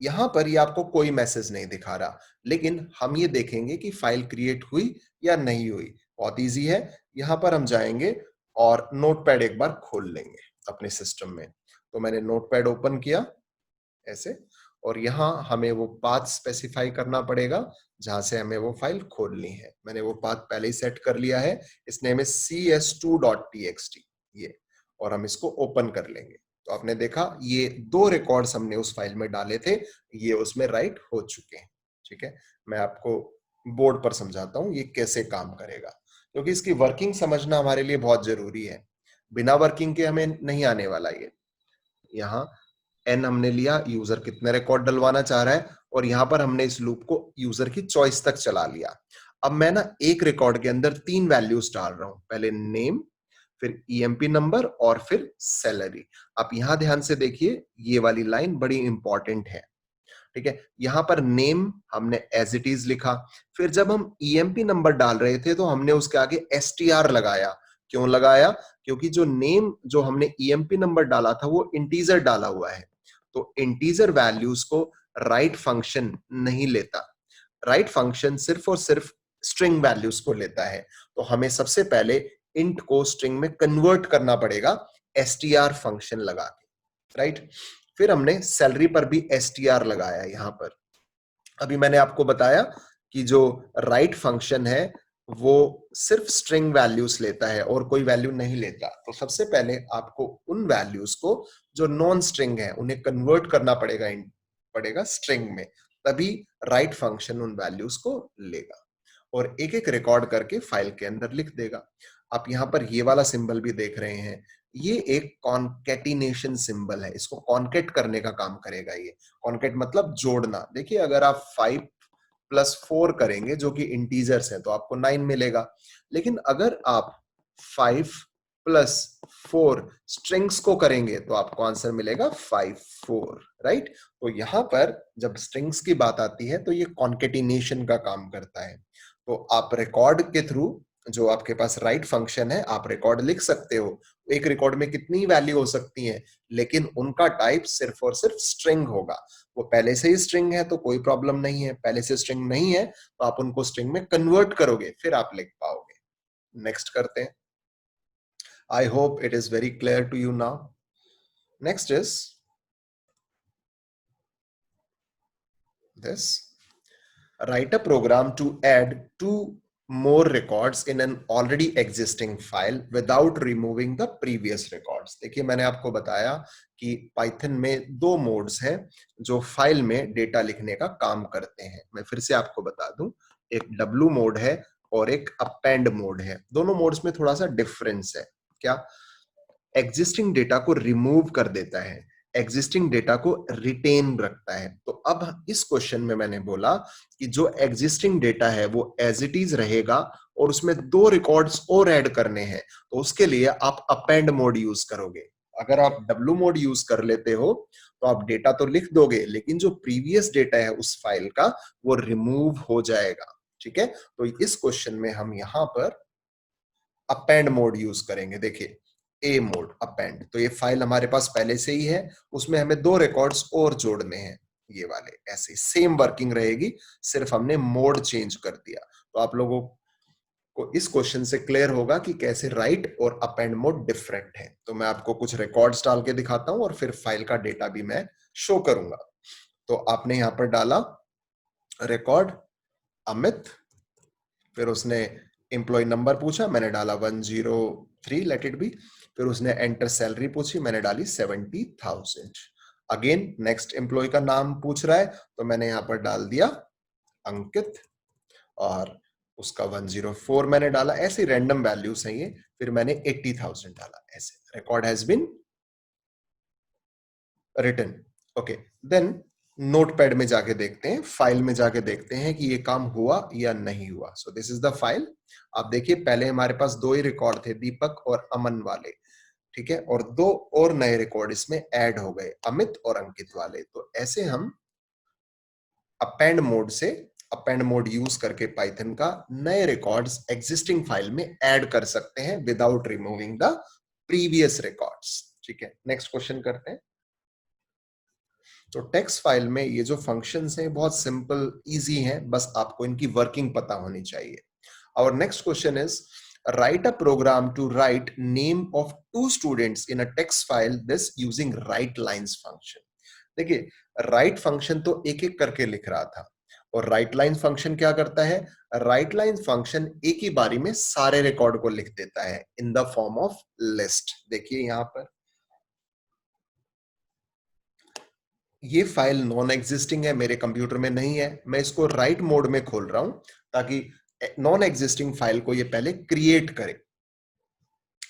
यहां पर ये आपको कोई मैसेज नहीं दिखा रहा, लेकिन हम ये देखेंगे कि फाइल क्रिएट हुई या नहीं हुई। बहुत इजी है, यहां पर हम जाएंगे और नोटपैड एक बार खोल लेंगे अपने सिस्टम में। तो मैंने नोटपैड ओपन किया ऐसे, और यहां हमें वो पाथ स्पेसिफाई करना पड़ेगा जहां से हमें वो फाइल खोलनी है। मैंने वो पाथ पहले ही सेट कर लिया है, इस नेम है cs2.txt ये, और हम इसको ओपन कर लेंगे। तो आपने देखा ये 2 रिकॉर्ड्स हमने उस फाइल में डाले थे, ये उसमें राइट हो चुके हैं, ठीक है। मैं आपको बोर्ड पर समझाता हूं ये कैसे काम करेगा, क्योंकि इसकी वर्किंग समझना हमारे लिए बहुत जरूरी है। बिना वर्किंग के हमें नहीं आने वाला ये। यहाँ एन हमने लिया, यूजर कितने रिकॉर्ड डलवाना चाह रहा है, और यहां पर हमने इस लूप को यूजर की चॉइस तक चला लिया। अब मैं ना एक रिकॉर्ड के अंदर 3 वैल्यूज डाल रहा हूं, पहले नेम, फिर ईएमपी नंबर और फिर सैलरी। आप यहां ध्यान से देखिए, ये वाली लाइन बड़ी इंपॉर्टेंट है, ठीक है। यहां पर नेम हमने एज इट इज लिखा, फिर जब हम ईएमपी नंबर डाल रहे थे तो हमने उसके आगे एसटीआर लगाया। क्यों लगाया, क्योंकि जो नेम जो हमने ईएमपी नंबर डाला था वो इंटीजर डाला हुआ है, तो इंटीजर वैल्यूज को राइट फंक्शन नहीं लेता। राइट फंक्शन सिर्फ और सिर्फ स्ट्रिंग वैल्यूज को लेता है। तो हमें सबसे पहले इंट को स्ट्रिंग में कन्वर्ट करना पड़ेगा एसटीआर फंक्शन लगा के, राइट। फिर हमने सैलरी पर भी एसटीआर लगाया यहां पर। अभी मैंने आपको बताया कि जो राइट फंक्शन है वो सिर्फ स्ट्रिंग वैल्यूज लेता है और कोई वैल्यू नहीं लेता। तो सबसे पहले आपको उन वैल्यूज को जो नॉन स्ट्रिंग है उन्हें कन्वर्ट करना पड़ेगा स्ट्रिंग में, तभी राइट फंक्शन उन वैल्यूज को लेगा और एक एक रिकॉर्ड करके फाइल के अंदर लिख देगा। आप यहां पर ये वाला सिंबल भी देख रहे हैं, ये एक कॉन्केटिनेशन सिंबल है, इसको कॉन्केट करने का काम करेगा ये। कॉन्केट मतलब जोड़ना। देखिए अगर आप 5 प्लस 4 करेंगे जो कि इंटीजर्स है तो आपको 9 मिलेगा, लेकिन अगर आप 5 प्लस 4 स्ट्रिंग्स को करेंगे तो आपको आंसर मिलेगा 5 4, राइट। तो यहां पर जब स्ट्रिंग्स की बात आती है तो ये कॉन्केटिनेशन का काम करता है। तो आप रिकॉर्ड के थ्रू, जो आपके पास राइट फंक्शन है, आप रिकॉर्ड लिख सकते हो। एक रिकॉर्ड में कितनी वैल्यू हो सकती है, लेकिन उनका टाइप सिर्फ और सिर्फ स्ट्रिंग होगा। वो पहले से ही स्ट्रिंग है तो कोई प्रॉब्लम नहीं है, पहले से स्ट्रिंग नहीं है तो आप उनको स्ट्रिंग में कन्वर्ट करोगे, फिर आप लिख पाओगे। नेक्स्ट करते हैं। I hope it is very clear to you now. Next is this: write a program to add two more records in an already existing file without removing the previous records। देखिए मैंने आपको बताया कि Python में दो modes हैं जो file में डेटा लिखने का काम करते हैं। मैं फिर से आपको बता दूं, एक W मोड है और एक अपेंड मोड है। दोनों मोड्स में थोड़ा सा डिफरेंस है। क्या? एग्जिस्टिंग डेटा को रिमूव कर देता है, एग्जिस्टिंग डेटा को रिटेन रखता है। तो अब इस क्वेश्चन में मैंने बोला कि जो एग्जिस्टिंग डेटा है वो एज इट इज रहेगा और उसमें दो रिकॉर्ड्स और ऐड करने हैं, तो उसके लिए आप अपेंड मोड यूज करोगे। अगर आप W मोड यूज कर लेते हो तो आप डेटा तो लिख दोगे, लेकिन जो प्रीवियस डेटा है उस फाइल का वो रिमूव हो जाएगा। ठीक है, तो इस क्वेश्चन में हम यहां पर अपेंड मोड यूज करेंगे। देखिए ए मोड अपेंड, तो ये फाइल हमारे पास पहले से ही है, उसमें हमें दो रिकॉर्ड्स और जोड़ने हैं, ये वाले। ऐसे सेम वर्किंग रहेगी, सिर्फ हमने मोड चेंज कर दिया। तो आप लोगों को इस क्वेश्चन से क्लियर होगा कि कैसे राइट और अपेंड मोड डिफरेंट है। तो मैं आपको कुछ रिकॉर्ड्स डाल के दिखाता हूं और फिर फाइल का डेटा भी मैं शो करूंगा। तो आपने यहां पर डाला रिकॉर्ड अमित, फिर उसने एम्प्लॉय नंबर पूछा, मैंने डाला 103, लेट इट बी। फिर उसने एंटर सैलरी पूछी, मैंने डाली 70,000। अगेन नेक्स्ट एम्प्लॉय का नाम पूछ रहा है तो मैंने यहां पर डाल दिया अंकित, और उसका 104 मैंने डाला। ऐसे रैंडम वैल्यूज हैं ये। फिर मैंने 80,000 डाला। ऐसे record has been written. Okay, then notepad में जाके देखते हैं, फाइल में जाके देखते हैं कि ये काम हुआ या नहीं हुआ। So this is the file. आप देखिए पहले हमारे पास दो ही रिकॉर्ड थे, दीपक और अमन वाले। ठीक है, और दो और नए रिकॉर्ड इसमें ऐड हो गए, अमित और अंकित वाले। तो ऐसे हम अपेंड मोड से, अपेंड मोड यूज करके पाइथन का नए रिकॉर्ड्स एग्जिस्टिंग फाइल में ऐड कर सकते हैं without removing the previous records. ठीक है, नेक्स्ट क्वेश्चन करते हैं। तो टेक्स्ट फाइल में ये जो फंक्शंस हैं बहुत सिंपल इजी हैं, बस आपको इनकी वर्किंग पता होनी चाहिए। Our next question is: write a program to write name of two students in a text file this using write-lines function। देखिए write फंक्शन तो एक एक करके लिख रहा था, और write-lines फंक्शन क्या करता है? write-lines फंक्शन एक ही बारी में सारे रिकॉर्ड को लिख देता है इन द फॉर्म ऑफ लिस्ट। देखिए यहां पर ये फाइल नॉन एग्जिस्टिंग है, मेरे कंप्यूटर में नहीं है। मैं इसको राइट मोड में खोल रहा हूं ताकि नॉन एग्जिस्टिंग फाइल को ये पहले क्रिएट करे।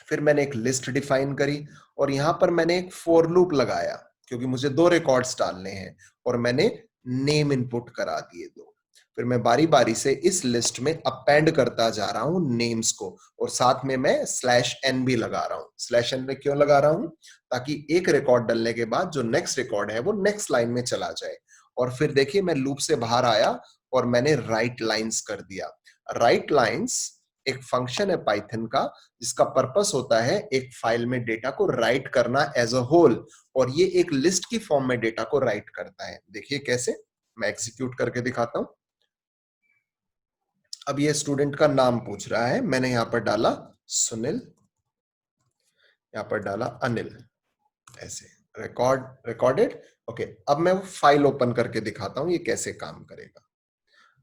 फिर मैंने एक लिस्ट डिफाइन करी और यहां पर मैंने एक फॉर लूप लगाया क्योंकि मुझे दो रिकॉर्ड्स डालने हैं, और मैंने नेम इनपुट करा दिए दो। फिर मैं बारी बारी से इस लिस्ट में अपेंड करता जा रहा हूं नेम्स को, और साथ में मैं /n भी लगा रहा हूं। /n में क्यों लगा रहा हूं? ताकि एक रिकॉर्ड डालने के बाद जो नेक्स्ट रिकॉर्ड है वो नेक्स्ट लाइन में चला जाए। और फिर देखिए मैं लूप से बाहर आया और मैंने राइट लाइंस कर दिया। राइट लाइंस एक फंक्शन है पाइथन का जिसका पर्पस होता है एक फाइल में डेटा को राइट करना एज अ होल, और ये एक लिस्ट की फॉर्म में डेटा को राइट करता है। देखिए कैसे, मैं एग्जीक्यूट करके दिखाता हूं। अब ये स्टूडेंट का नाम पूछ रहा है, मैंने यहां पर डाला सुनील, यहां पर डाला अनिल। ऐसे रिकॉर्डेड। ओके, अब मैं वो फाइल ओपन करके दिखाता हूं ये कैसे काम करेगा।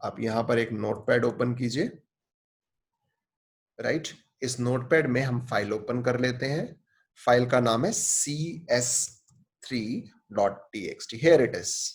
आप यहां पर एक नोटपैड ओपन कीजिए। राइट, इस नोटपैड में हम फाइल ओपन कर लेते हैं। फाइल का नाम है cs3.txt। Here it is,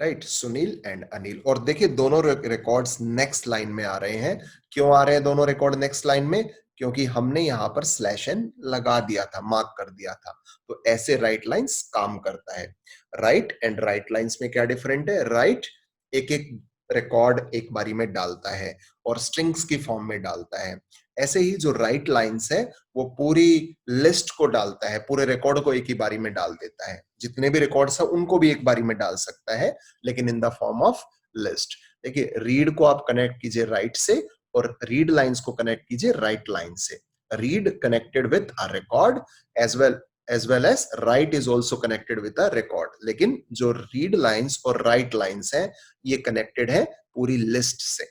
right, Sunil and Anil. और देखिए दोनों रिकॉर्ड्स नेक्स्ट लाइन में आ रहे हैं। क्यों आ रहे हैं दोनों रिकॉर्ड नेक्स्ट लाइन में? क्योंकि हमने यहाँ पर स्लैश एन लगा दिया था, मार्क कर दिया था। तो ऐसे राइट लाइंस काम करता है। राइट एंड राइट लाइंस में क्या डिफरेंट है? राइट एक एक रिकॉर्ड एक बारी में डालता है और स्ट्रिंग्स की फॉर्म में डालता है। ऐसे ही जो राइट लाइंस है वो पूरी लिस्ट को डालता है, पूरे रिकॉर्ड को एक ही बारी में डाल देता है। जितने भी रिकॉर्ड्स है उनको भी एक बारी में डाल सकता है, लेकिन in the form of list. देखिए, रीड को आप कनेक्ट कीजिए राइट से और रीड लाइंस को कनेक्ट कीजिए राइट लाइन से। Read connected with a record as well as write is also connected with a record. लेकिन जो रीड लाइंस और राइट लाइंस है ये कनेक्टेड है पूरी लिस्ट से।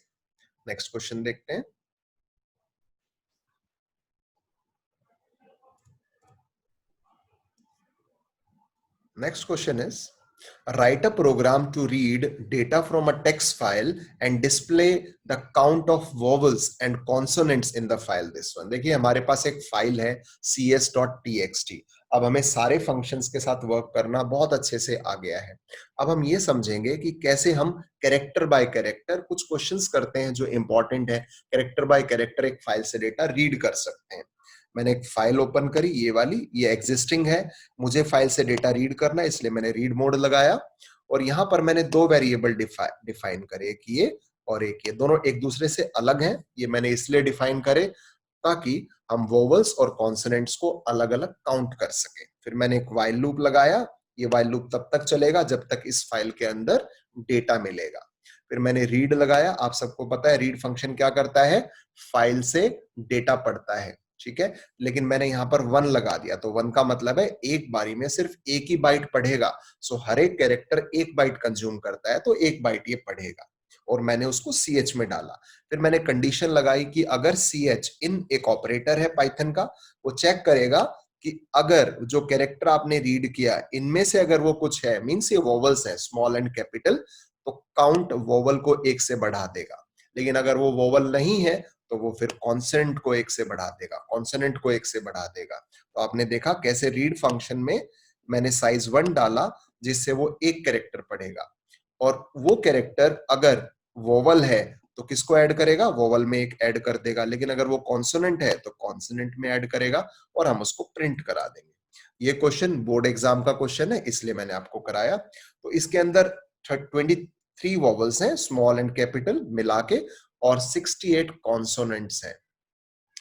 नेक्स्ट क्वेश्चन देखते हैं। Next question is, write a program to read data from a text file and display the count of vowels and consonants in the file. This one देखिए, हमारे पास एक फाइल है cs.txt। अब हमें सारे फंक्शंस के साथ वर्क करना बहुत अच्छे से आ गया है। अब हम ये समझेंगे कि कैसे हम कैरेक्टर बाय कैरेक्टर कुछ क्वेश्चंस करते हैं जो इंपॉर्टेंट है। कैरेक्टर बाय कैरेक्टर एक फाइल से डेटा रीड कर सकते हैं। मैंने एक फाइल ओपन करी, ये वाली, ये एग्जिस्टिंग है। मुझे फाइल से डेटा रीड करना है, इसलिए मैंने रीड मोड लगाया और यहां पर मैंने दो वेरिएबल डिफाइन करे, एक ये और एक ये। दोनों एक दूसरे से अलग हैं। ये मैंने इसलिए डिफाइन करे ताकि हम वोवल्स और कॉन्सोनेंट्स को अलग अलग काउंट कर सके। फिर मैंने एक व्हाइल लूप लगाया। ये व्हाइल लूप तब तक चलेगा जब तक इस फाइल के अंदर डेटा मिलेगा। फिर मैंने रीड लगाया। आप सबको पता है रीड फंक्शन क्या करता है? फाइल से डेटा पढ़ता है, ठीक है। लेकिन मैंने यहां पर 1 लगा दिया, तो 1 का मतलब है एक बारी में सिर्फ एक ही बाइट पढ़ेगा। सो हर एक कैरेक्टर एक बाइट कंज्यूम करता है, तो एक बाइट ये पढ़ेगा और मैंने उसको ch में डाला। फिर मैंने कंडीशन लगाई कि अगर ch इन एक ऑपरेटर है पाइथन का, वो चेक करेगा कि अगर जो कैरेक्टर आपने रीड किया इनमें से अगर वो कुछ है, मींस ये वोवल्स है स्मॉल एंड कैपिटल, तो काउंट वोवल को 1 से बढ़ा देगा। लेकिन अगर वो वोवल नहीं है तो वो फिर कॉन्सेंट को 1 से बढ़ा देगा, कॉन्सोनेंट को 1 से बढ़ा देगा। तो आपने देखा कैसे रीड फंक्शन में मैंने साइज 1 डाला जिससे वो एक कैरेक्टर पढ़ेगा, और वो कैरेक्टर अगर वोवल है तो किसको ऐड करेगा? वोवल में एक ऐड कर देगा। लेकिन अगर वो कॉन्सोनेंट है तो कॉन्सोनेंट में ऐड करेगा और हम उसको प्रिंट करा देंगे। ये क्वेश्चन बोर्ड एग्जाम का क्वेश्चन है, इसलिए मैंने आपको कराया। तो इसके अंदर 23 वोवल्स हैं स्मॉल एंड कैपिटल मिला के और 68 कॉन्सोनेंट्स हैं।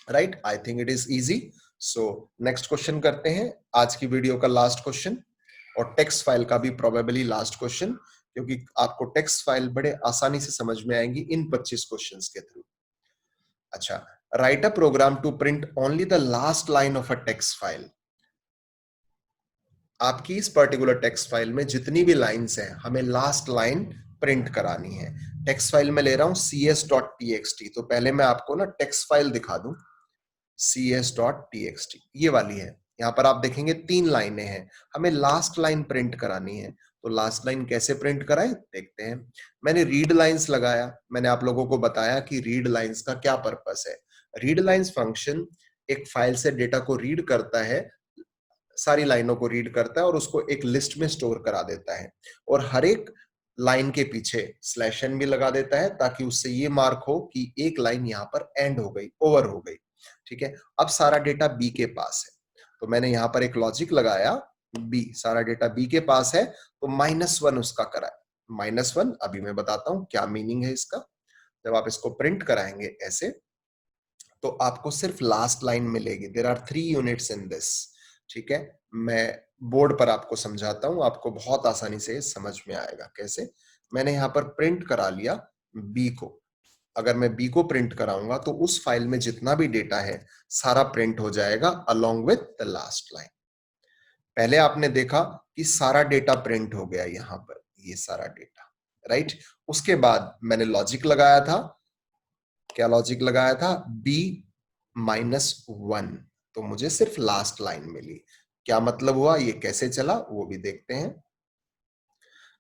Right, I think it is easy. So next question करते हैं, आज की वीडियो का लास्ट क्वेश्चन और टेक्स्ट फाइल का भी प्रोबेबली लास्ट क्वेश्चन, क्योंकि आपको टेक्स्ट फाइल बड़े आसानी से समझ में आएंगी इन 25 क्वेश्चंस के थ्रू। अच्छा, write a program to print only the last line of a text file. आपकी इस पर्टिकुलर टेक्स्ट फाइल में जितनी भी लाइंस हैं हमें लास्ट लाइन प्रिंट करानी है। टेक्स्ट फाइल में ले रहा हूं cs.txt, तो पहले मैं आपको ना टेक्स्ट फाइल दिखा दूं। cs.txt ये वाली है। यहाँ पर आप देखेंगे 3 लाइनें हैं, हमें लास्ट लाइन प्रिंट करानी है। तो लास्ट लाइन कैसे प्रिंट कराएं देखते हैं। मैंने रीड लाइंस लगाया। मैंने आप लोगों को बताया कि रीड लाइंस का क्या पर्पस है। रीड लाइंस फंक्शन एक फाइल से डेटा को रीड करता है, सारी लाइनों को रीड करता है और उसको एक लिस्ट में स्टोर करा देता है, और हर एक लाइन के पीछे स्लैश एन भी लगा देता है ताकि उससे ये मार्क हो कि एक लाइन यहाँ पर एंड हो गई, ओवर हो गई, ठीक है। अब सारा डेटा बी के पास है, तो मैंने यहाँ पर एक लॉजिक लगाया, बी, सारा डेटा बी के पास है, तो -1 उसका करा। -1 अभी मैं बताता हूँ क्या मीनिंग है इसका। जब आप इसको प्रिंट कराएंगे ऐसे, तो आपको सिर्फ लास्ट लाइन मिलेगी। There are 3 units in this, ठीक है। मैं बोर्ड पर आपको समझाता हूं, आपको बहुत आसानी से समझ में आएगा कैसे। मैंने यहां पर प्रिंट करा लिया बी को। अगर मैं बी को प्रिंट कराऊंगा तो उस फाइल में जितना भी डेटा है सारा प्रिंट हो जाएगा along with the last line. पहले आपने देखा कि सारा डेटा प्रिंट हो गया यहां पर, ये सारा डेटा, राइट। उसके बाद मैंने लॉजिक लगाया था। क्या लॉजिक लगाया था? b-1, तो मुझे सिर्फ लास्ट लाइन मिली। क्या मतलब हुआ, ये कैसे चला वो भी देखते हैं।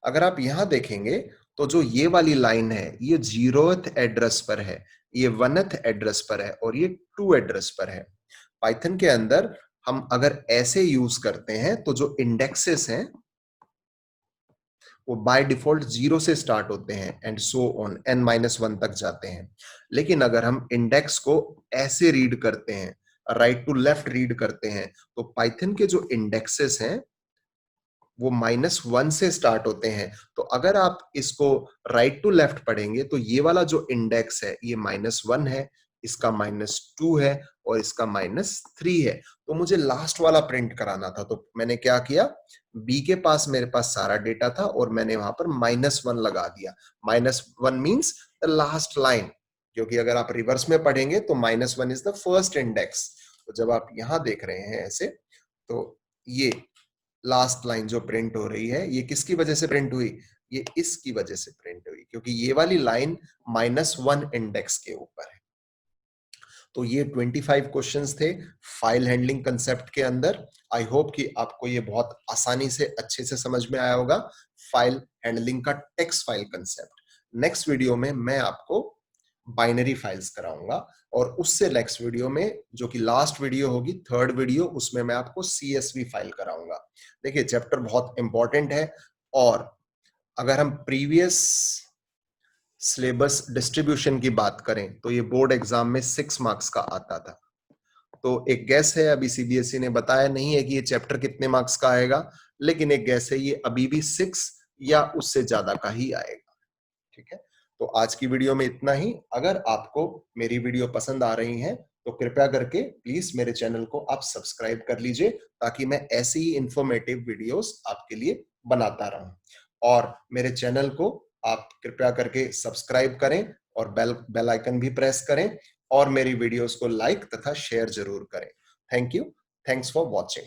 अगर आप यहां देखेंगे तो जो ये वाली लाइन है ये 0th एड्रेस पर है, ये 1th एड्रेस पर है और ये 2 एड्रेस पर है। पाइथन के अंदर हम अगर ऐसे यूज करते हैं तो जो इंडेक्सेस हैं वो बाय डिफॉल्ट 0 से स्टार्ट होते हैं एंड सो ऑन n-1 तक जाते हैं। लेकिन अगर हम इंडेक्स को ऐसे रीड करते हैं, राइट टू लेफ्ट रीड करते हैं, तो पाइथन के जो इंडेक्सेस हैं वो -1 से स्टार्ट होते हैं। तो अगर आप इसको राइट टू लेफ्ट पढ़ेंगे तो ये वाला जो इंडेक्स है ये -1 है, इसका -2 है और इसका -3 है। तो मुझे लास्ट वाला प्रिंट कराना था, तो मैंने क्या किया, बी के पास मेरे पास सारा डेटा था और मैंने वहां पर -1 लगा दिया। -1 मीन्स द लास्ट लाइन, क्योंकि अगर आप रिवर्स में पढ़ेंगे तो -1 इज द फर्स्ट इंडेक्स। तो जब आप यहां देख रहे हैं ऐसे, तो ये लास्ट लाइन जो प्रिंट हो रही है, ये किसकी वजह से प्रिंट हुई, ये इसकी वजह से प्रिंट हुई, क्योंकि ये वाली लाइन -1 इंडेक्स के ऊपर है। तो ये 25 क्वेश्चंस थे फाइल हैंडलिंग कंसेप्ट के अंदर। आई होप कि आपको ये बहुत आसानी से अच्छे से समझ में आया होगा, फाइल हैंडलिंग का text file concept. Next video में मैं आपको बाइनरी फाइल्स कराऊंगा और उससे नेक्स्ट वीडियो में, जो कि लास्ट वीडियो होगी, थर्ड वीडियो, उसमें मैं आपको CSV फाइल कराऊंगा। देखिए चैप्टर बहुत इंपॉर्टेंट है और अगर हम प्रीवियस सिलेबस डिस्ट्रीब्यूशन की बात करें तो ये बोर्ड एग्जाम में 6 मार्क्स का आता था। तो एक गैस है, अभी CBSE ने बताया नहीं है कि ये चैप्टर कितने मार्क्स का आएगा, लेकिन एक गैस है ये अभी भी 6 या उससे ज्यादा का ही आएगा। ठीक है, तो आज की वीडियो में इतना ही। अगर आपको मेरी वीडियो पसंद आ रही है तो कृपया करके प्लीज मेरे चैनल को आप सब्सक्राइब कर लीजिए, ताकि मैं ऐसी ही इंफॉर्मेटिव वीडियोस आपके लिए बनाता रहूं। और मेरे चैनल को आप कृपया करके सब्सक्राइब करें और बेल आइकन भी प्रेस करें और मेरी वीडियोस को लाइक तथा शेयर जरूर करें। Thank you, thanks for watching.